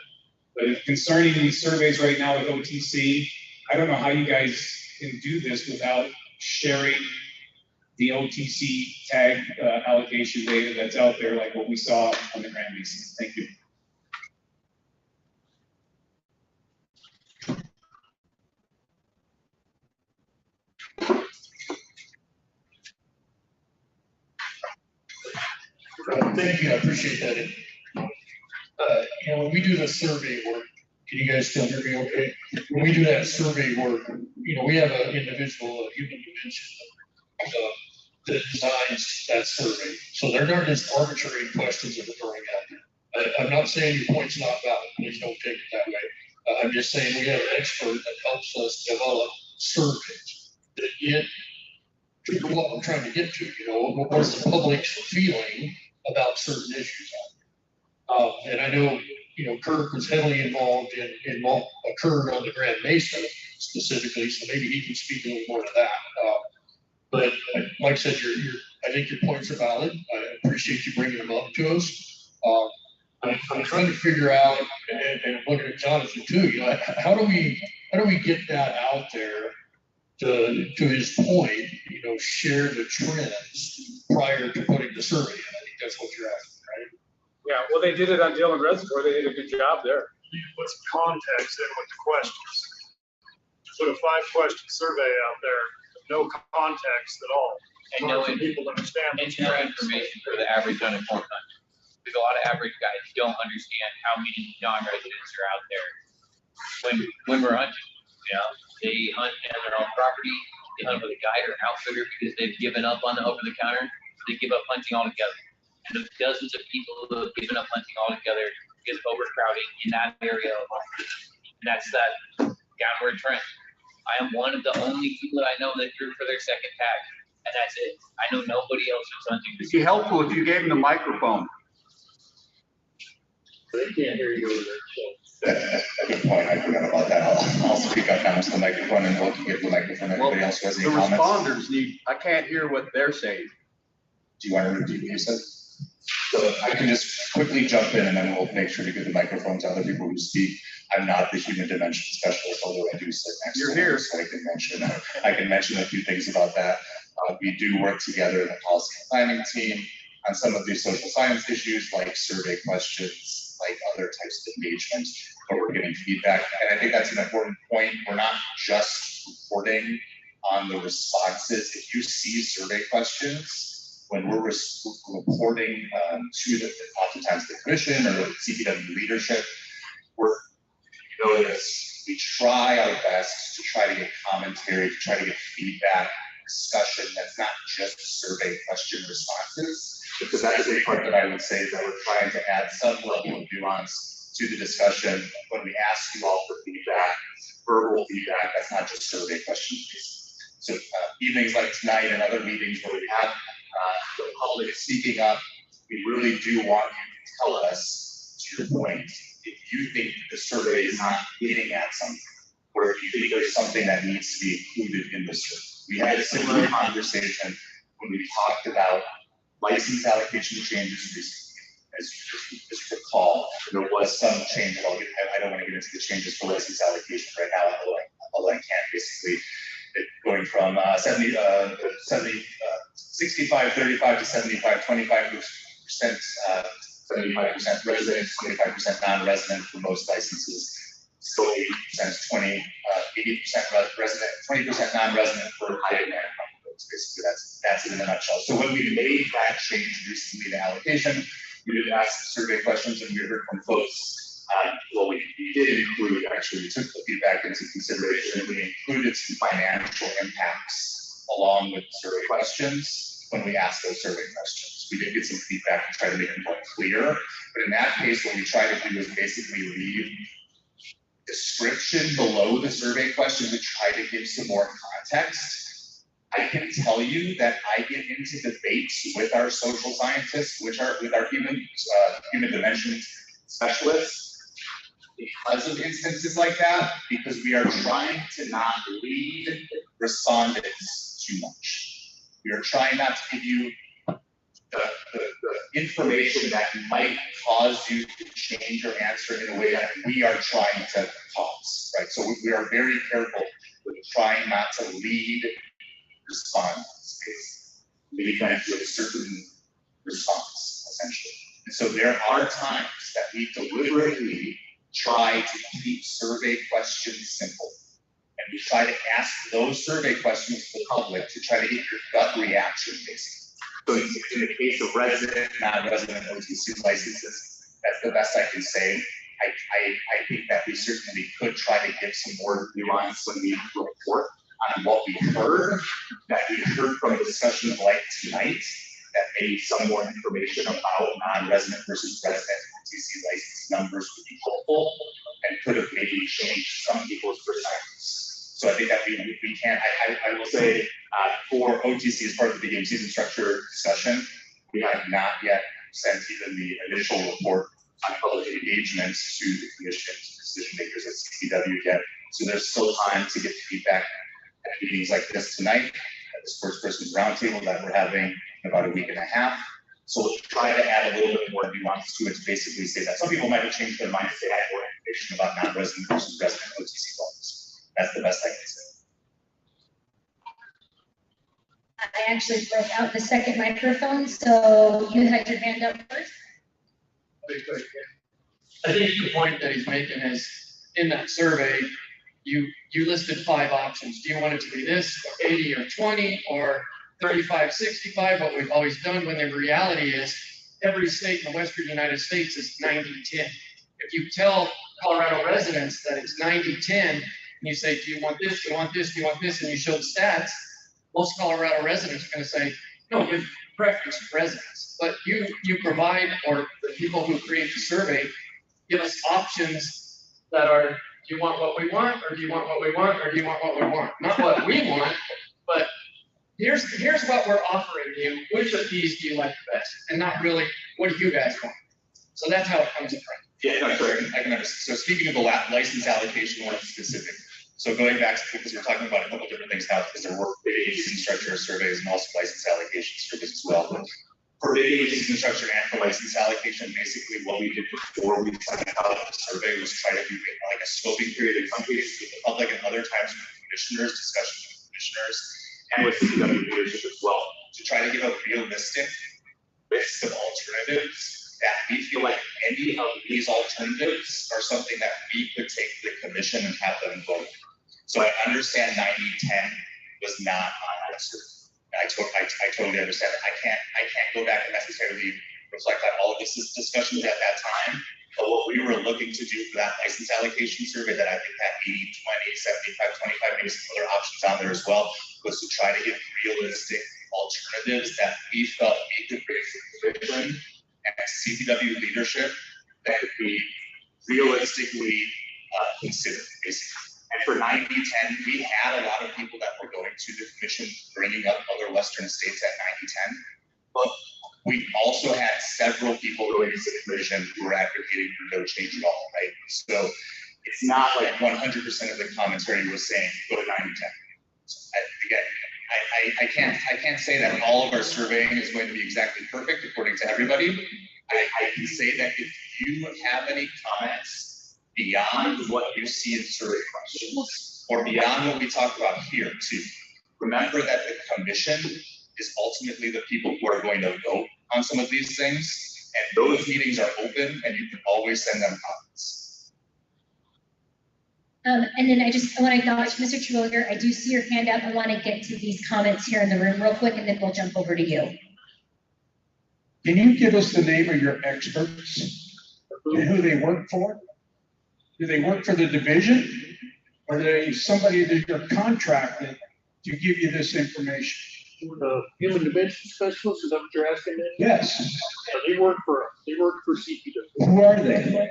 B: But concerning these surveys right now with OTC, I don't know how you guys can do this without sharing the OTC tag allocation data that's out there, like what we saw on the Grand Mesa. Thank you.
J: Thank you, I appreciate that. When we do the survey work, can you guys still hear me okay? When we do that survey work, we have an individual, a human dimension, that designs that survey. So they're not just arbitrary questions that are throwing at you. I'm not saying your point's not valid, please don't take it that way. I'm just saying we have an expert that helps us develop surveys that get to what we're trying to get to, what's the public's feeling about certain issues out there. And I know, Kirk was heavily involved in what occurred on the Grand Mesa specifically, so maybe he can speak a little more to that. But like I said, I think your points are valid. I appreciate you bringing them up to us. I'm trying to figure out, and I'm looking at Jonathan too. How do we get that out there to his point? Share the trends prior to putting the survey in. I think that's what you're asking, right?
B: Yeah. Well, they did it on Dillon Reservoir. They did a good job there.
M: you need to put some context in with the questions. Put a 5-question survey out there with no context at all.
K: And no
M: people to understand.
K: And no information for the average unemployed. Because a lot of average guys don't understand how many non-residents are out there when we're hunting. You know, they hunt on their own property, they hunt with a guide or an outfitter because they've given up on the over-the-counter. They give up hunting altogether. And there's dozens of people who have given up hunting altogether because of overcrowding in that area alone. And that's that downward trend. I am one of the only people that I know that drew for their second tag. And that's it. I know nobody else who's hunting.
E: It'd be helpful if you gave them the microphone.
J: They can't hear you over there.
A: Good point. I forgot about that. I'll speak up now to the microphone and we'll give the microphone to everybody else who has any
E: The
A: comments.
E: responders need, I can't hear what they're saying.
A: Do you want to repeat what you said? So I can just quickly jump in and then we'll make sure to give the microphone to other people who speak. I'm not the human dimension specialist, although I do sit next to them, so I can mention a few things about that. We do work together in the policy and planning team on some of these social science issues like survey questions, like other types of engagement, where we're getting feedback. And I think that's an important point. We're not just reporting on the responses. If you see survey questions, when we're reporting to oftentimes the commission or the CPW leadership, we try our best to try to get commentary, to try to get feedback, discussion that's not just survey question responses, because that is a part that I would say that we're trying to add some level of nuance to the discussion when we ask you all for feedback, verbal feedback, that's not just survey questions. So evenings like tonight and other meetings where we have the public speaking up, we really do want you to tell us, to your point, if you think the survey is not getting at something, or if you think there's something that needs to be included in the survey. We had a similar conversation when we talked about license allocation changes recently. As you just recall, there was some change. I don't want to get into the changes for license allocation right now, although I can basically. Going from 65, 35 to 75, 25%, 75% resident, 25% non-resident for most licenses. Still 80%, 80% resident, 20% non-resident for high demand. Basically, that's it in a nutshell. So when we made that change recently to allocation, we did ask survey questions and we heard from folks. Well, we did include, actually, we took the feedback into consideration and we included some financial impacts along with survey questions when we asked those survey questions. We did get some feedback to try to make it more clear, but in that case, what we tried to do was basically leave description below the survey question to try to give some more context. I can tell you that I get into debates with our social scientists, with our human dimension specialists, because of instances like that, because we are trying to not lead respondents too much. We are trying not to give you the information that might cause you to change your answer in a way that we are trying to cause, right? So we are very careful with trying not to lead respondents. It's lead them to a certain response, essentially. And so there are times that we deliberately try to keep survey questions simple. And we try to ask those survey questions to the public to try to get your gut reaction, basically. So in the case of resident, non-resident OTC licenses, that's the best I can say. I think that we certainly could try to give some more nuance when we report on what we heard, that we heard from discussions like tonight, that maybe some more information about non-resident versus resident OTC license numbers would be helpful and could have maybe changed some people's perspectives. So I think that we can, I will say, for OTC as part of the game season structure discussion, we have not yet sent even the initial report on public engagements to the commission, to decision makers at CPW yet. So there's still time to get feedback at meetings like this tonight, at the Sportsperson roundtable that we're having in about a week and a half. So we'll try to add a little bit more nuance to it to basically say that some people might have changed their mind if they had more information about non-resident versus resident OTC laws. That's the best I can say.
C: I actually broke out the second microphone, so you had your hand up first.
N: I think the point that he's making is, in that survey, you listed 5 options. Do you want it to be this, or 80 or 20, or 35, 65, what we've always done, when the reality is every state in the Western United States is 90-10. If you tell Colorado residents that it's 90-10, and you say, do you want this, do you want this, do you want this, and you show the stats, most Colorado residents are going to say, no, give preference to residents. But you provide, or the people who create the survey, give us options that are, do you want what we want, or do you want what we want, or do you want what we want? Not what we want, but here's what we're offering you. Which of these do you like the best? And not really, what do you guys want? So that's how it comes from.
A: Yeah, no, sure. I can understand. So speaking of the license allocation more specific. So going back to, because we're talking about a couple different things now, because there were big agency structure surveys and also license allocation surveys as well. But for big agency structure and for license allocation, basically what we did before we sent out the survey was try to do like a scoping period of companies with the public, and other times with commissioners, discussions with commissioners, and with CW leadership as well, to try to give a realistic list of alternatives that we feel like any of these alternatives are something that we could take to the commission and have them vote. So I understand 90-10 was not on that survey. I totally understand it. I can't go back and necessarily reflect on all of this discussions at that time. But what we were looking to do for that license allocation survey, that I think had 80, 20, 75, 25, maybe some other options on there as well, was to try to give realistic alternatives that we felt we could bring to the commission and CPW leadership that could be realistically considered, basically. And for 90-10, we had a lot of people that were going to the commission bringing up other Western states at 90-10, but we also had several people going to the commission who were advocating for no change at all, right? So it's not like 100% of the commentary was saying go to 90-10. Again, I can't say that all of our surveying is going to be exactly perfect according to everybody. I can say that if you have any comments beyond what you see in survey questions, or beyond what we talked about here too, remember that the commission is ultimately the people who are going to vote on some of these things, and those meetings are open, and you can always send them comments.
C: And then I want to acknowledge Mr. Terwilliger. I do see your hand up. I want to get to these comments here in the room real quick, and then we'll jump over to you.
E: Can you give us the name of your experts and who they work for? Do they work for the division, or are they somebody that you're contracted to give you this information?
J: The human dimension specialist, is that what you're asking me?
E: Yes.
J: They work for CPW.
E: Who are they?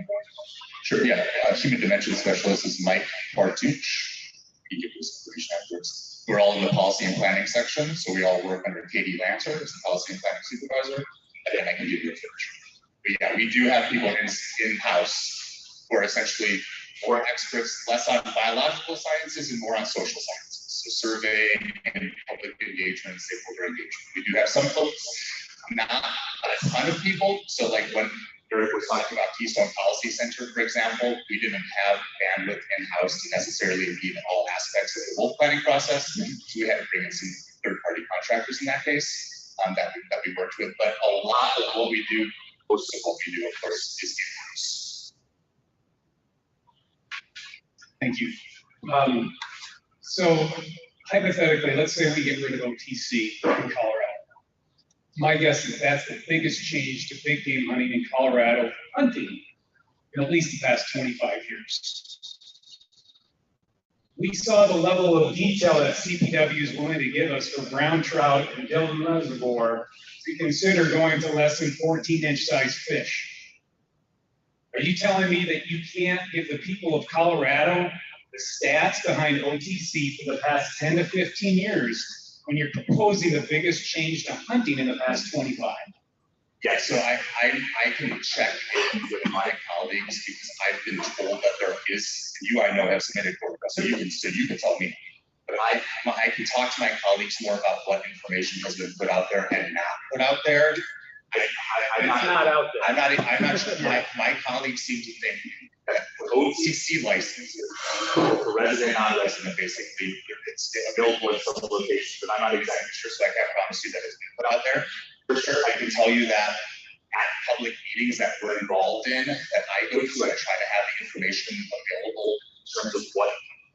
A: Sure, yeah. Human dimension specialist is Mike Bartuch. He gives us information afterwards. We're all in the policy and planning section, so we all work under Katie Lancer as the policy and planning supervisor, and then I can give you information. But yeah, we do have people in-house who are essentially more experts, less on biological sciences and more on social sciences. So surveying and public engagement, stakeholder engagement. We do have some folks, not a ton of people. So like when Eric was talking about Keystone Policy Center, for example, we didn't have bandwidth in-house to necessarily lead all aspects of the wolf planning process. So we had to bring in some third-party contractors in that case that we worked with. But a lot of what we do, most of what we do, of course, is in-house.
B: Thank you. So hypothetically, let's say we get rid of OTC in Colorado. My guess is that's the biggest change to big game hunting in Colorado hunting in at least the past 25 years. We saw the level of detail that CPW is willing to give us for brown trout and Dillon Reservoir to consider going to less than 14-inch size fish. Are you telling me that you can't give the people of Colorado the stats behind OTC for the past 10 to 15 years when you're proposing the biggest change to hunting in the past 25?
A: Yeah, so I can check with my colleagues because I've been told that there is, you I know have submitted for us, so you can tell me. But I can talk to my colleagues more about what information has been put out there and not put out there. I'm not out there. I'm not sure. My colleagues seem to think that OTC licenses for resident, non-resident, basically, it's available in some locations, but I'm not exactly sure, so I can't promise you that it's been put out there. For sure, I can tell you that at public meetings that we're involved in, that I go to, I try to have the information available in terms of what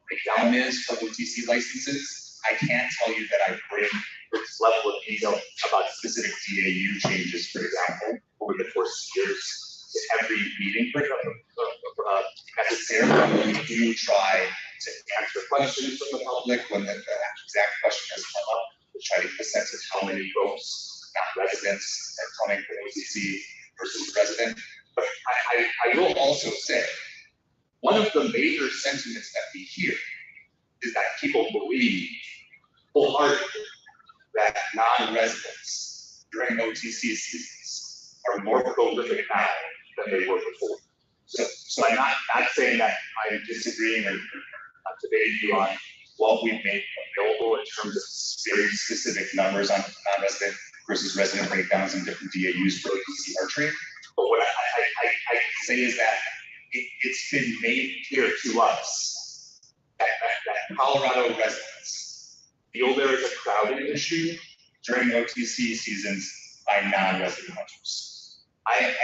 A: breakdown is for OTC licenses. I can't tell you that I bring this level of detail about specific DAU changes, for example, over the course of years to every meeting necessarily. We do try to answer questions from the public when the exact question has come up, to try to get a sense of how many folks, not residents, are coming to OTC versus resident. But I will also say, one of the major sentiments that we hear is that people believe wholeheartedly that non-residents during OTC seasons are more prolific now than they were before. So I'm not saying that I'm disagreeing or debating you on what we've made available in terms of very specific numbers on non-resident versus resident breakdowns and different DAUs for OTC archery. But what I can say is that it's been made clear to us that Colorado residents feel there is a crowding issue during OTC seasons by non-resident hunters. At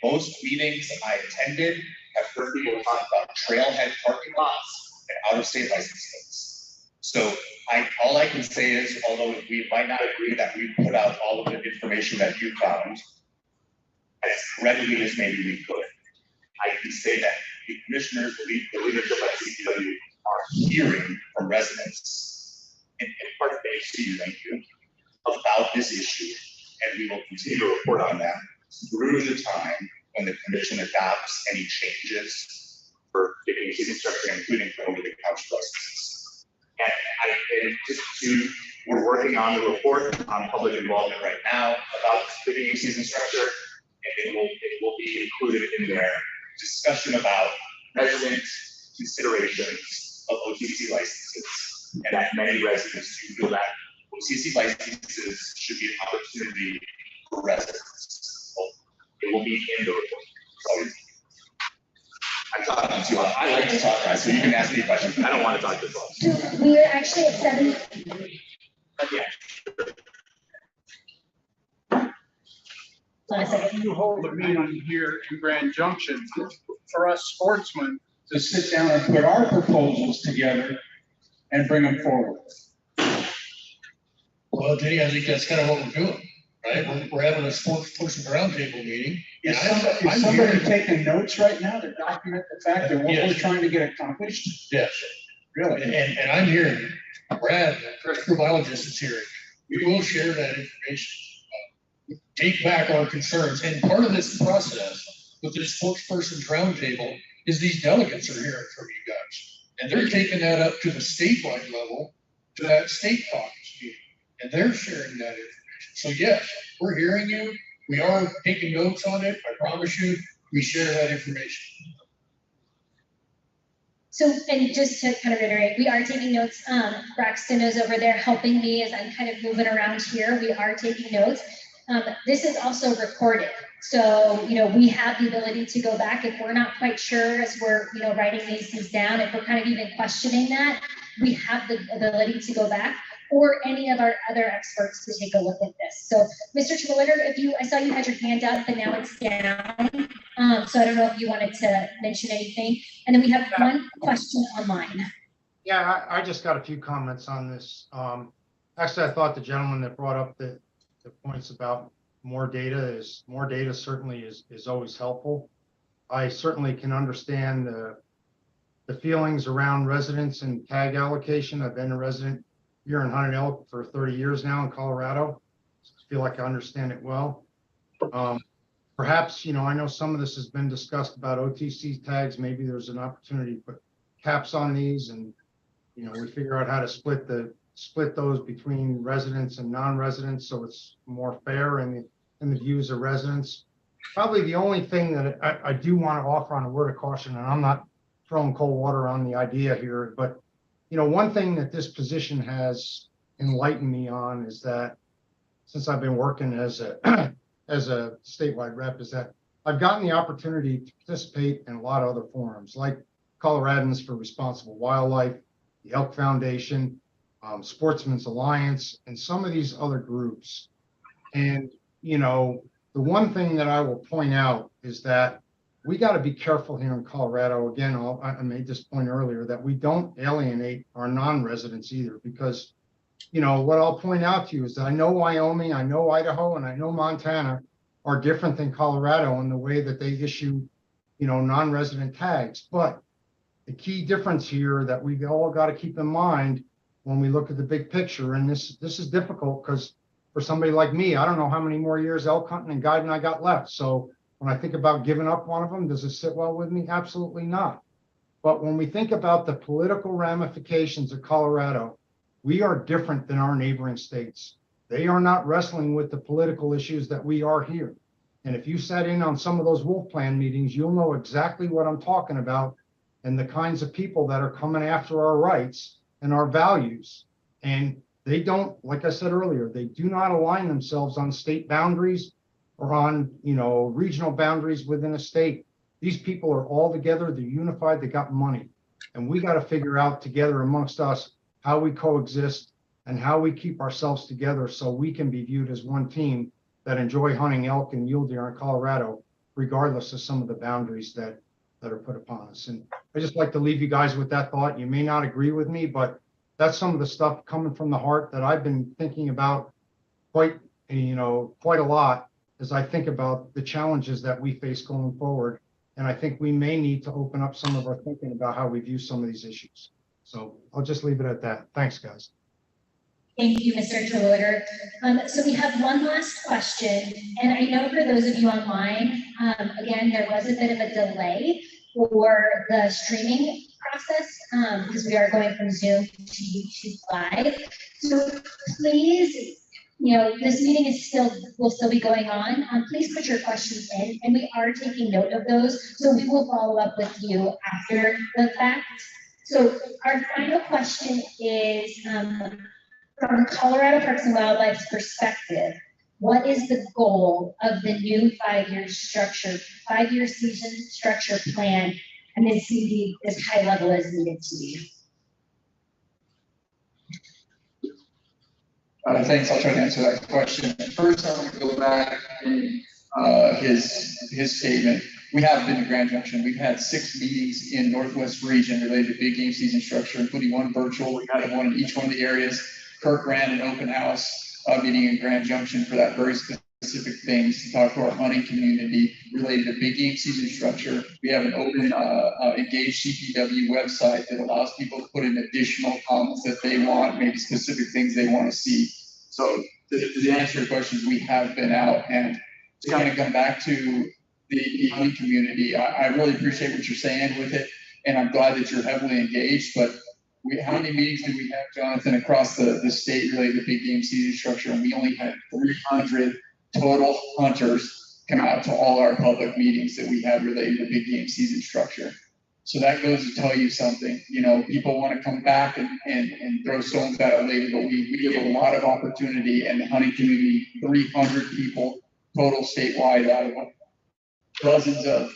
A: most meetings I attended, I've heard people talk about trailhead parking lots and out-of-state license plates. So all I can say is, although we might not agree that we put out all of the information that you found as readily as maybe we could, I can say that the commissioners, the leadership at CPW are hearing from residents, in part thanks to you, thank you, about this issue, and we will continue to report on that through the time when the commission adopts any changes for giving season structure, including for over-the-counter licenses. And we're working on the report on public involvement right now about the beginning season structure, and it will be included in there. Discussion about resident considerations of OTC licenses, and that many residents do feel that OTC licenses should be an opportunity for residents. So it will be in the report. So I'm talking too long. I like to talk, guys, so you can ask me questions, but I don't want to talk this long.
C: We are actually at 7.
A: Yeah.
E: You hold a meeting here in Grand Junction for us sportsmen to sit down and put our proposals together and bring them forward.
J: Well, Jenny, I think that's kind of what we're doing, right? We're having a sportsperson roundtable meeting.
E: Is somebody taking notes right now to document the fact that what we're trying to get accomplished?
J: Yes.
E: Really?
J: And I'm hearing, Brad, the terrestrial biologist is hearing, we will share that information. Take back our concerns. And part of this process with this sportsperson's roundtable is these delegates are hearing from you guys. And they're taking that up to the statewide level, to that state caucus meeting. And they're sharing that information. So yes, we're hearing you. We are taking notes on it. I promise you, we share that information.
C: So, and just to kind of reiterate, we are taking notes. Braxton is over there helping me as I'm kind of moving around here. We are taking notes. This is also recorded. So, we have the ability to go back if we're not quite sure as we're, writing these things down, if we're kind of even questioning that, we have the ability to go back, or any of our other experts to take a look at this. So, Mr. Terwilliger, I saw you had your hand up and now it's down. So I don't know if you wanted to mention anything. And then we have one question online.
D: Yeah, I just got a few comments on this. Actually, I thought the gentleman that brought up the points about more data certainly is always helpful. I certainly can understand the feelings around residents and tag allocation. I've been a resident here in Hunted Elk for 30 years now in Colorado. So I feel like I understand it well. Perhaps, I know some of this has been discussed about OTC tags. Maybe there's an opportunity to put caps on these, and we figure out how to split those between residents and non-residents, so it's more fair in the views of residents. Probably the only thing that I do want to offer on a word of caution, and I'm not throwing cold water on the idea here, but one thing that this position has enlightened me on is that since I've been working as a statewide rep, is that I've gotten the opportunity to participate in a lot of other forums, like Coloradans for Responsible Wildlife, the Elk Foundation, Sportsmen's Alliance, and some of these other groups. And, The one thing that I will point out is that we got to be careful here in Colorado. Again, I made this point earlier that we don't alienate our non-residents either, because, you know, what I'll point out to you is that I know Wyoming, I know Idaho, and I know Montana are different than Colorado in the way that they issue, you know, non-resident tags. But the key difference here that we've all got to keep in mind when we look at the big picture, and this is difficult because for somebody like me, I don't know how many more years elk hunting and guiding I got left. So when I think about giving up one of them, does it sit well with me? Absolutely not. But when we think about the political ramifications of Colorado, we are different than our neighboring states. They are not wrestling with the political issues that we are here. And if you sat in on some of those wolf plan meetings, you'll know exactly what I'm talking about and the kinds of people that are coming after our rights and our values. And they don't, like I said earlier, they do not align themselves on state boundaries or on, you know, regional boundaries within a state. These people are all together, they're unified, they got money. And we got to figure out together amongst us how we coexist and how we keep ourselves together so we can be viewed as one team that enjoy hunting elk and mule deer in Colorado, regardless of some of the boundaries that are put upon us. And I just like to leave you guys with that thought. You may not agree with me, but that's some of the stuff coming from the heart that I've been thinking about quite a lot as I think about the challenges that we face going forward. And I think we may need to open up some of our thinking about how we view some of these issues. So I'll just leave it at that. Thanks, guys.
C: Thank you, Mr. Terwilliger. So we have one last question, and I know for those of you online, again, there was a bit of a delay for the streaming process because we are going from Zoom to YouTube Live. So please, you know, this meeting will still be going on. Please put your questions in, and we are taking note of those. So we will follow up with you after the fact. So our final question is, from Colorado Parks and Wildlife's perspective, what is the goal of the new five-year season structure plan, and is it as high level as needed to be?
N: Thanks. I'll try to answer that question. First, I want to go back in his statement. We have been to Grand Junction. We've had 6 meetings in Northwest region related to big game season structure, including one virtual. We had one in each one of the areas. Kirk ran an open house meeting in Grand Junction for that very specific things to talk to our hunting community related to big game season structure. We have an open engaged CPW website that allows people to put in additional comments that they want, maybe specific things they want to see. So to answer your questions, we have been out, and to kind of come back to the hunting community, I really appreciate what you're saying with it, and I'm glad that you're heavily engaged, but how many meetings did we have, Jonathan, across the state related to big game season structure? And we only had 300 total hunters come out to all our public meetings that we had related to big game season structure. So that goes to tell you something. You know, people want to come back and throw stones at it later, but we give a lot of opportunity, and the hunting community, 300 people total statewide out of dozens of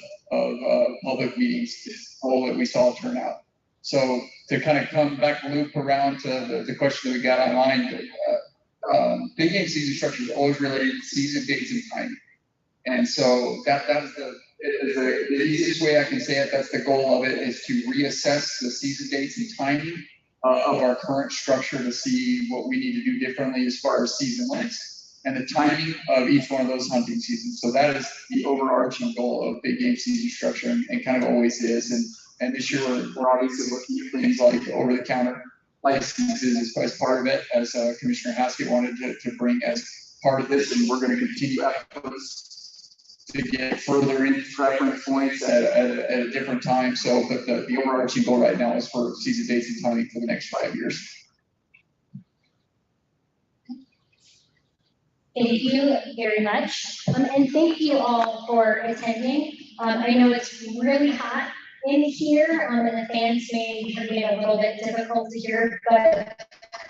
N: public meetings is all that we saw turn out. So to kind of come back loop around to the question that we got online, big game season structure is always related to season dates and timing. And so that's the easiest way I can say it. That's the goal of it, is to reassess the season dates and timing of our current structure to see what we need to do differently as far as season lengths and the timing of each one of those hunting seasons. So that is the overarching goal of big game season structure, and kind of always is. And this year we're obviously looking at things like over-the-counter licenses as part of it, as Commissioner Haskett wanted to bring as part of this, and we're going to continue efforts to get further in preference points at a different time. So, but the overarching goal right now is for season dates and timing for the next 5 years.
C: Thank you very much, and thank you all for attending. I know it's really hot in here, and the fans may be being a little bit difficult to hear, but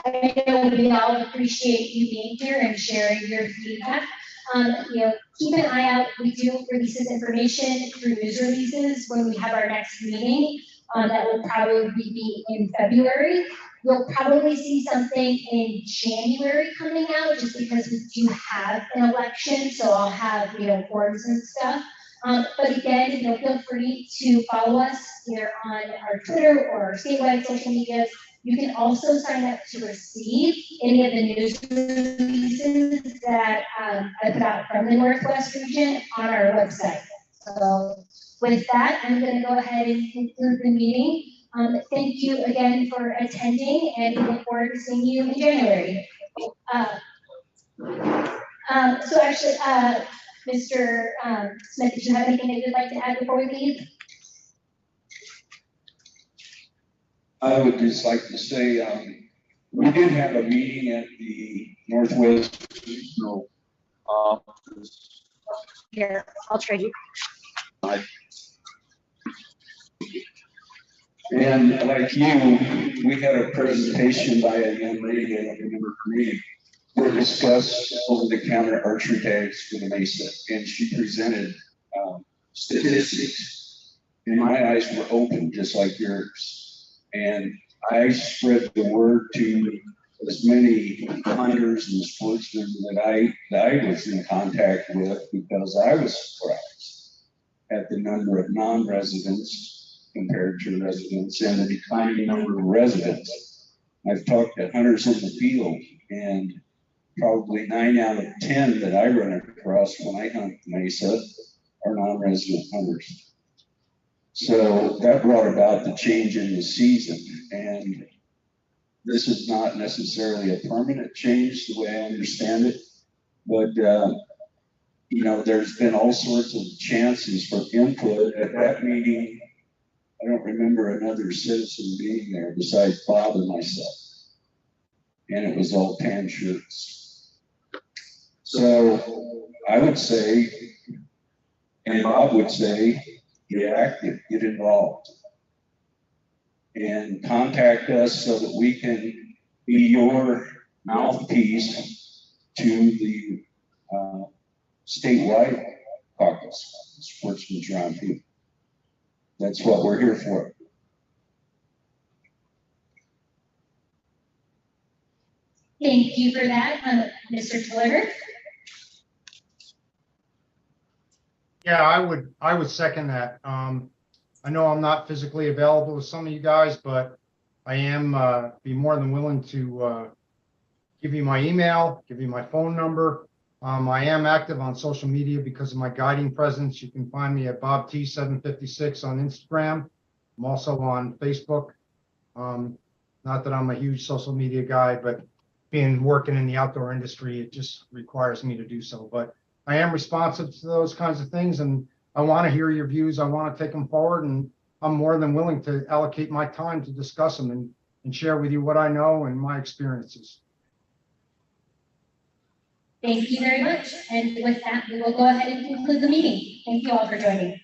C: I know we all appreciate you being here and sharing your feedback. You know, keep an eye out. We do release this information through news releases when we have our next meeting. That will probably be in February. You'll probably see something in January coming out, just because we do have an election, so I'll have, forms and stuff. But again, feel free to follow us either on our Twitter or our statewide social medias. You can also sign up to receive any of the news releases that I put out from the Northwest region on our website. So with that, I'm going to go ahead and conclude the meeting. Thank you again for attending, and we look forward to seeing you in January. So actually, Mr. Smith, did you have anything that you'd like to add before we leave?
O: I would just like to say, we did have a meeting at the Northwest Regional Office.
C: Here, I'll trade you.
O: And like you, we had a presentation by a young lady, I don't remember her name, to discuss over-the-counter archery tags for the Mesa, and she presented statistics, and my eyes were open just like yours. And I spread the word to as many hunters and sportsmen that I was in contact with, because I was surprised at the number of non-residents compared to residents and the declining number of residents. I've talked to hunters in the field, and probably 9 out of 10 that I run across when I hunt Mesa are non-resident hunters. So that brought about the change in the season, and this is not necessarily a permanent change the way I understand it, but there's been all sorts of chances for input. At that meeting, I don't remember another citizen being there besides Bob and myself, and it was all tan shirts. So I would say, and Bob would say, get active, get involved, and contact us so that we can be your mouthpiece to the statewide caucus, Sportsman's Roundtable. That's what we're here for.
C: Thank you for that, Mr. Tiller.
D: Yeah, I would second that. I know I'm not physically available to some of you guys, but I am be more than willing to give you my email, give you my phone number. I am active on social media because of my guiding presence. You can find me at BobT756 on Instagram. I'm also on Facebook. Not that I'm a huge social media guy, but working in the outdoor industry, it just requires me to do so. But I am responsive to those kinds of things, and I want to hear your views. I want to take them forward, and I'm more than willing to allocate my time to discuss them and share with you what I know and my experiences.
C: Thank you very much. And with that, we will go ahead and conclude the meeting. Thank you all for joining.